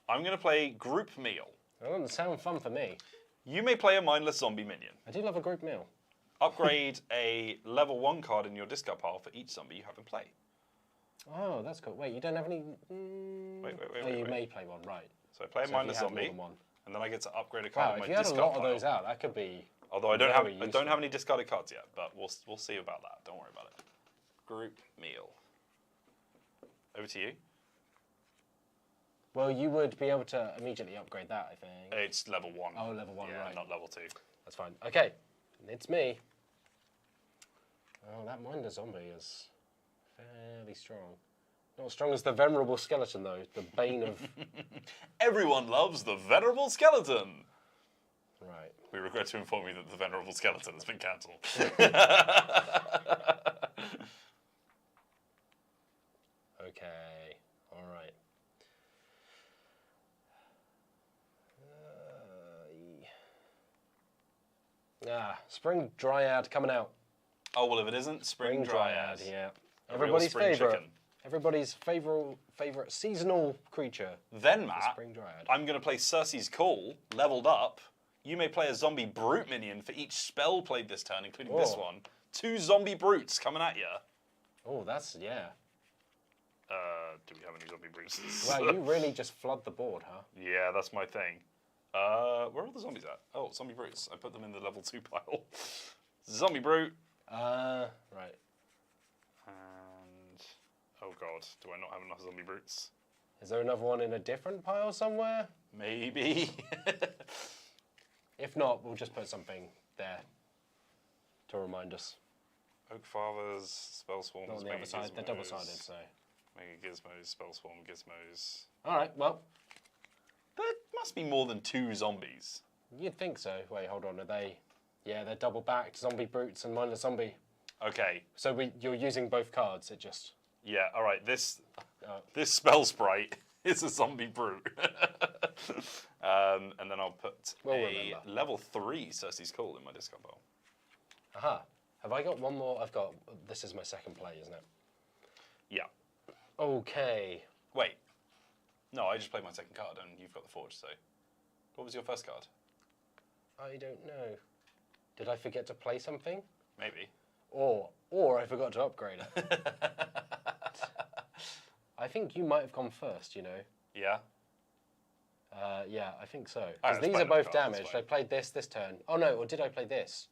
I'm going to play Group Meal. That doesn't sound fun for me. You may play a mindless zombie minion. I do love a group meal. Upgrade a level 1 card in your discard pile for each zombie you have in play. Oh, that's cool. Wait, you don't have any... Wait, Oh, you may play one, right. So I play a So if you mindless have more zombie, than one. and then I get to upgrade a card Wow, in my if you had a discard lot of pile. those out, that could be... Although I don't very have useful. any discarded cards yet, but we'll see about that. Don't worry about it. Group Meal. Over to you. Well, you would be able to immediately upgrade that, I think. It's level 1. Oh, level 1, yeah, right. not level 2. That's fine. Okay, it's me. Oh, that Minder zombie is fairly strong. Not as strong as the Venerable Skeleton, though. The bane of... Everyone loves the Venerable Skeleton. Right. We regret to inform you that the Venerable Skeleton has been cancelled. Okay, all right. Spring Dryad coming out. Oh, well, if it isn't Spring Dryad. yeah. A real Everybody's spring favorite. chicken. Everybody's favorite seasonal creature. Then, Matt, Spring Dryad. I'm going to play Cersei's Call, leveled up. You may play a zombie brute minion for each spell played this turn, including this Oh. one. 2 zombie brutes coming at you. Oh, that's, yeah. Do we have any zombie brutes? Wow, you really just flood the board, huh? Yeah, that's my thing. Where are all the zombies at? Oh, zombie brutes. I put them in the level 2 pile. Zombie brute. Right. And oh god, do I not have enough zombie brutes? Is there another one in a different pile somewhere? Maybe. If not, we'll just put something there to remind us. Oak Fathers, Spell Swarms, Not on the Mega other side. They're Gizmos, double-sided, so. Mega Gizmos, Spell Swarm, Gizmos. All right. Well, There must be more than 2 zombies. you'd think so. Wait, hold on. Are they? Yeah, they're double-backed zombie brutes and mindless zombie. Okay. So you're using both cards. It just. Yeah. All right. This spell sprite is a zombie brute. And then I'll put We'll a remember. level 3 Cersei's Call in my discard pile. Aha. Have I got one more? I've got. This is my second play, isn't it? Yeah. Okay. Wait. No, I just played my second card, and you've got the Forge. So, what was your first card? I don't know. Did I forget to play something? Maybe. Or I forgot to upgrade it. I think you might have gone first, you know. Yeah. Yeah, I think so. Alright, Because let's these play are both another card, that's damaged. I fine. played this turn. Oh no, or did I play this?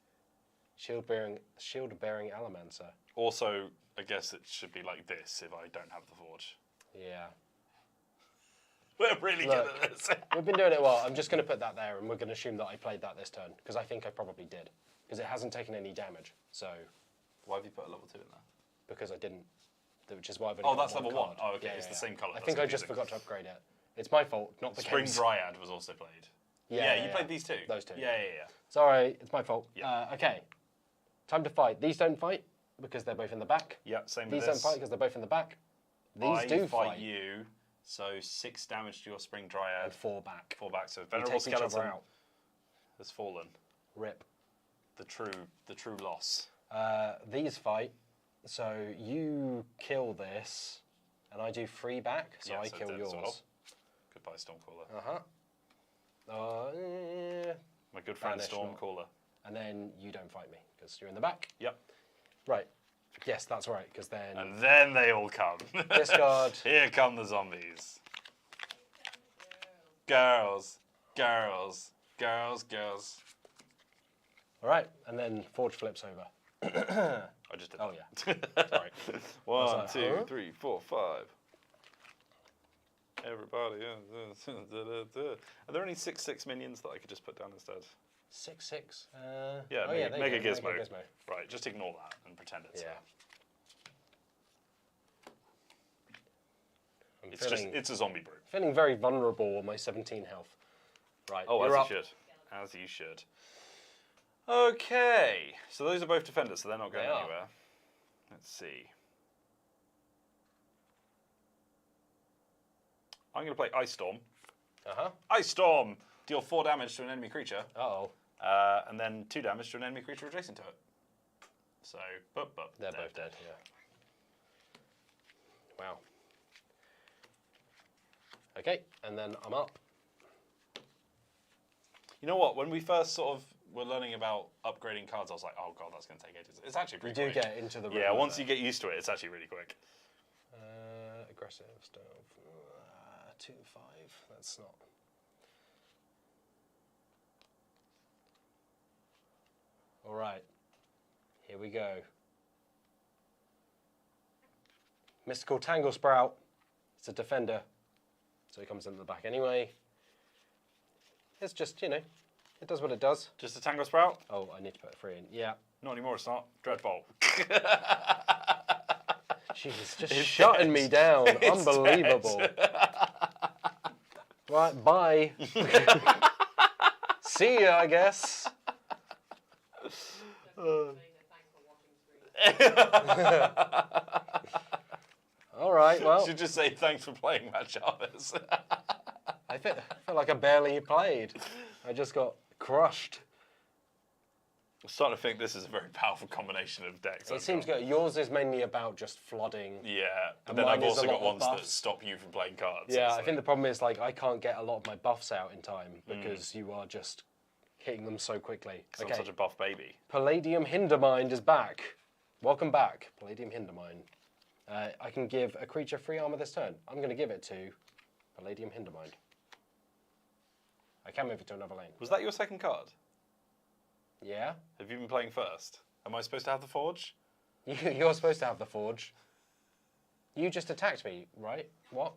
Shield bearing Alamancer. Also, I guess it should be like this if I don't have the Forge. Yeah. We're really Look. good at this. We've been doing it well. I'm just going to put that there and we're going to assume that I played that this turn. Because I think I probably did. Because it hasn't taken any damage. So, Why have you put a level 2 in there? because I didn't. Which is why I've only Oh, got that's level 1. card. Oh, okay, it's the same colour. I That's think I just confusing. forgot to upgrade it. It's my fault, not the Spring game's. Dryad was also played. Yeah, you played these two. Those two. Yeah. Sorry, it's my fault. Yeah. Okay. Time to fight. These don't fight because they're both in the back. Yeah, same These with don't this. fight because they're both in the back. These I do fight you, so 6 damage to your Spring Dryad. And 4 back. 4 back, so We Venerable take each other Skeleton out. has fallen. Rip. The true loss. These fight. So you kill this, and I do 3 back, so Yeah, I so kill dead as yours. well. Goodbye, Stormcaller. My good friend Banish Stormcaller. And then you don't fight me because you're in the back. Yep. Right. Yes, that's right. Because then And then they all come. discard. Here come the zombies. Girls. All right, and then Forge flips over. I just did Oh that. yeah. Sorry. 1, like, 2, huh? 3, 4, 5. Everybody. Are there any 6/6 minions that I could just put down instead? 6/6. Yeah, oh, Mega, yeah, there you Mega go, Gizmo. Mega Gizmo. Right, just ignore that and pretend it's Yeah. I'm It's just feeling, it's a zombie brute. feeling very vulnerable on my 17 health. Right. Oh, you're as up. you should. As you should. Okay, so those are both defenders, so they're not going They are. anywhere. Let's see. I'm going to play Ice Storm. Ice Storm! Deal 4 damage to an enemy creature, Uh-oh. and then 2 damage to an enemy creature adjacent to it. So, They're both dead, yeah. Wow. Okay, and then I'm up. You know what? When we first sort of were learning about upgrading cards, I was like, oh god, that's going to take ages. It's actually You pretty do quick. get into the Yeah, rhythm once of you get used to it, it's actually really quick. aggressive stuff. 2, 5. That's not. All right. Here we go. Mystical Tangle Sprout. It's a defender, so he comes into the back anyway. It's just, you know, it does what it does. Just a Tango Sprout? Oh, I need to put a 3 in. Yeah. Not anymore, it's not. Dreadbolt. Jeez, just shutting me down. It's Unbelievable. Right, bye. See ya, I guess. All right, well, Should just say thanks for playing, Matt Chavez. I feel like I barely played. I just got crushed. I'm starting to think this is a very powerful combination of decks. It seems good. Yours is mainly about just flooding. Yeah, but And then I've mine is also a got lot of ones that buffs. stop you from playing cards. Yeah, It's I think like- the problem is like I can't get a lot of my buffs out in time because you are just hitting them so quickly. 'cause I'm such a buff baby. Palladium Hindermind is back. Welcome back, Palladium Hindermind. I can give a creature free armor this turn. I'm going to give it to Palladium Hintermind. I can move it to another lane. Was that your second card? Yeah? Have you been playing first? Am I supposed to have the Forge? You're supposed to have the Forge. You just attacked me, right? What?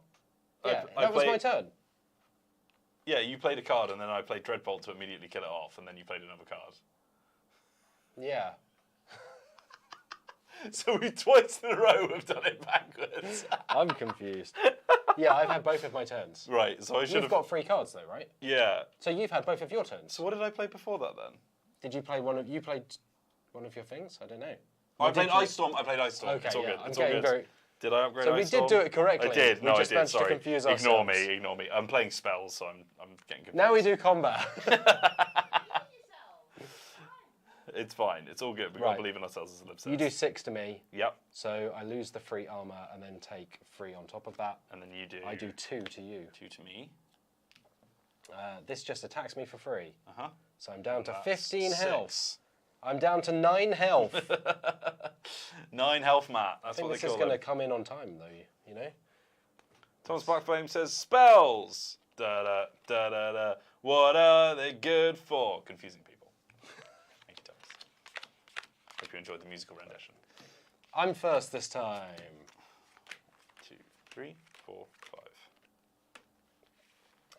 Yeah, that was my turn. Yeah, you played a card and then I played Dreadbolt to immediately kill it off, and then you played another card. Yeah. So we twice in a row have done it backwards. I'm confused. Yeah, I've had both of my turns. Right, so I should have... You've got 3 cards though, right? Yeah. So you've had both of your turns. So what did I play before that then? Did you play one of... You played one of your things? I don't know. I played Ice Storm. Okay, it's all yeah, good. I'm It's all getting good. very... Did I upgrade So Ice Storm? we did do it correctly. I did. No, we just I did. managed Sorry. to confuse Ignore ourselves. me. Ignore me. I'm playing spells, so I'm getting confused. Now we do combat. It's fine. It's all good. We've got to believe in ourselves as a lip You do 6 to me. Yep. So I lose the free armor and then take 3 on top of that. And then you do... I do 2 to you. 2 to me. This just attacks me for free. Uh-huh. So I'm down to That's 15 health. 6. I'm down to 9 health. 9 health, Matt. I That's think what they this is call going to it. come in on time, though, you know? Thomas Blackflame says, spells! Da-da, da-da-da. What are they good for? Confusing people. Thank you, Thomas. Hope you enjoyed the musical rendition. I'm first this time. 2, 3, 4,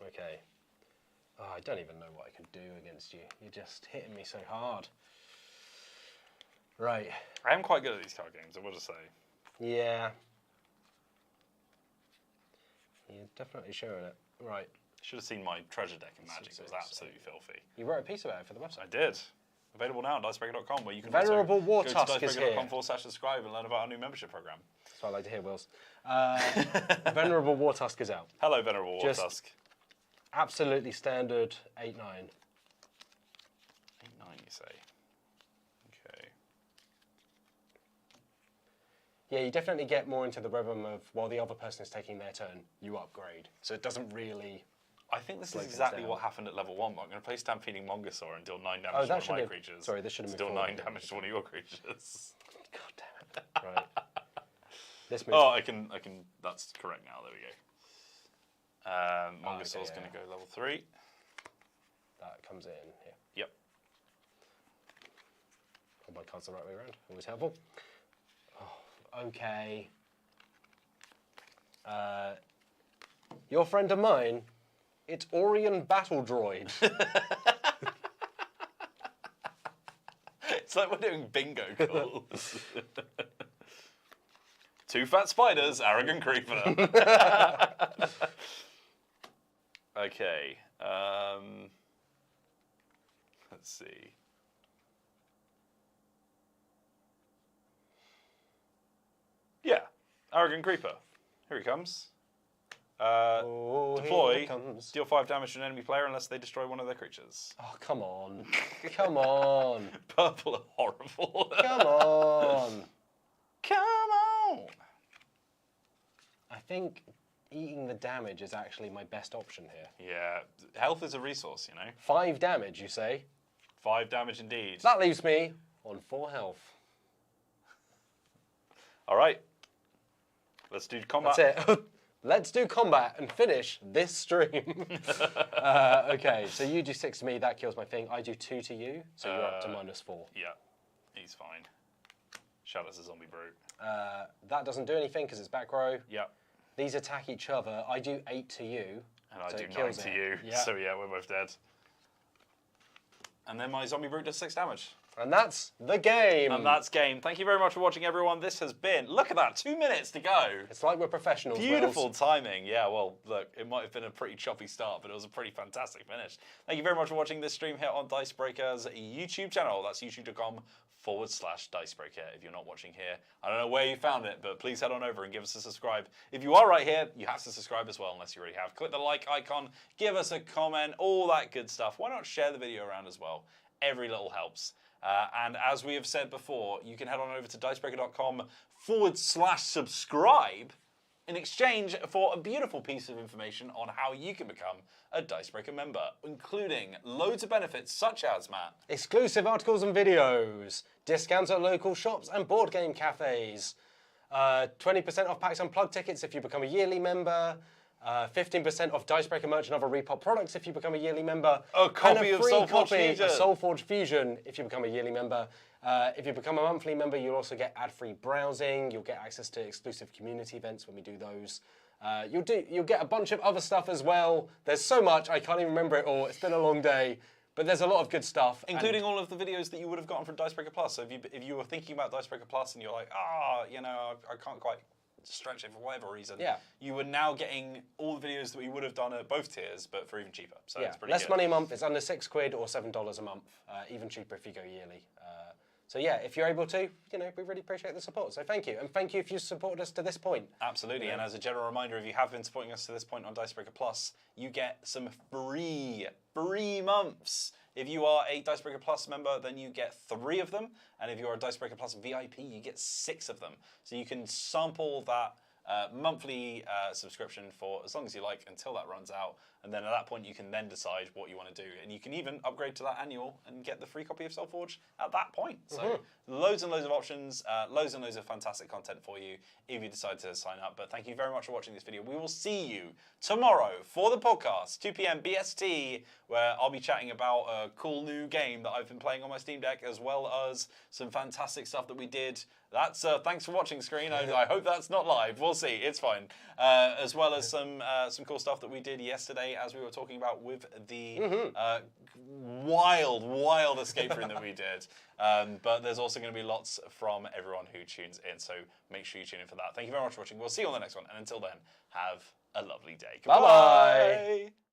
5. Okay. Oh, I don't even know what I can do against you. You're just hitting me so hard. Right. I am quite good at these card games, I will just say. Yeah. You're definitely showing it. Right. Should have seen my treasure deck in Magic. It was absolutely filthy. You wrote a piece about it for the website. I did. Available now on Dicebreaker.com, where you can Venerable also Wartusk go to is here. Dicebreaker.com/subscribe and learn about our new membership program. That's what I like to hear, Wills. Venerable Wartusk is out. Hello, Venerable Just- Wartusk. Absolutely standard 8-9. 8-9, you say? Okay. Yeah, you definitely get more into the rhythm of while the other person is taking their turn, you upgrade. So it doesn't really... I think this is Break things exactly down. what happened at level 1, but I'm going to play Stampeding Mongosaur and deal 9 damage Oh, to that one of should my have... creatures. Sorry, this should have been Deal 4 9 damage to one of your creatures. God damn it. Right. This move... Oh, I can. That's correct now. There we go. Mongosaur's okay, going to go level 3. That comes in here. Yep. Hold my cards the right way around. Always helpful. Oh, okay. Your friend of mine, it's Orion Battle Droid. It's like we're doing bingo calls. 2 fat spiders, arrogant creeper. Okay. Let's see. Yeah, arrogant creeper. Here he comes. Deploy. Here comes. Deal 5 damage to an enemy player unless they destroy one of their creatures. Oh, come on. Come on. Purple are horrible. Come on. Come on. I think eating the damage is actually my best option here. Yeah, health is a resource, you know. 5 damage, you say? 5 damage indeed. That leaves me on 4 health. All right. Let's do combat. That's it. Let's do combat and finish this stream. Okay, so you do 6 to me, that kills my thing. I do 2 to you, so you're up to -4. Yeah, he's fine. Shout out to Zombie Brute. That doesn't do anything because it's back row. Yeah. These attack each other. I do 8 to you. And I so do it 9 kills to it. you. Yeah. So yeah, we're both dead. And then my Zombie Brute does 6 damage. And that's the game. And that's game. Thank you very much for watching, everyone. This has been, look at that, 2 minutes to go. It's like we're professionals. Beautiful Wills. timing. Yeah, well, look, it might have been a pretty choppy start, but it was a pretty fantastic finish. Thank you very much for watching this stream here on Dicebreaker's YouTube channel. That's youtube.com/Dicebreaker. If you're not watching here, I don't know where you found it, but please head on over and give us a subscribe. If you are right here, you have to subscribe as well, unless you already have. Click the like icon, give us a comment, all that good stuff. Why not share the video around as well? Every little helps. And as we have said before, you can head on over to Dicebreaker.com/subscribe in exchange for a beautiful piece of information on how you can become a Dicebreaker member, including loads of benefits such as, Matt, Exclusive articles and videos, discounts at local shops and board game cafes, 20% off PAX Unplugged tickets if you become a yearly member. 15% off Dicebreaker merch and other Repop products if you become a yearly member. A copy and of free SolForge copy Fusion. of SolForge Fusion if you become a yearly member. If you become a monthly member, you'll also get ad-free browsing. You'll get access to exclusive community events when we do those. You'll get a bunch of other stuff as well. There's so much, I can't even remember it all. It's been a long day. But there's a lot of good stuff. Including all of the videos that you would have gotten from Dicebreaker Plus. So if you were thinking about Dicebreaker Plus and you're like, I can't quite stretch it for whatever reason, you are now getting all the videos that we would have done at both tiers, but for even cheaper. So it's pretty less good. money a month. It's under £6 or $7 a month. Even cheaper if you go yearly. So yeah, if you're able to, we really appreciate the support. So thank you. And thank you if you supported us to this point. Absolutely. And as a general reminder, if you have been supporting us to this point on Dicebreaker Plus, you get some free months. If you are a Dicebreaker Plus member, then you get 3 of them. And if you're a Dicebreaker Plus VIP, you get 6 of them. So you can sample that monthly subscription for as long as you like until that runs out. And then at that point, you can then decide what you want to do. And you can even upgrade to that annual and get the free copy of SolForge at that point. So loads and loads of options, loads and loads of fantastic content for you if you decide to sign up. But thank you very much for watching this video. We will see you tomorrow for the podcast, 2 p.m. BST, where I'll be chatting about a cool new game that I've been playing on my Steam Deck, as well as some fantastic stuff that we did. That's thanks for watching, screen. I hope that's not live. We'll see. It's fine. As well as some cool stuff that we did yesterday, as we were talking about with the wild escape room that we did. But there's also going to be lots from everyone who tunes in. So make sure you tune in for that. Thank you very much for watching. We'll see you on the next one. And until then, have a lovely day. Goodbye. Bye-bye.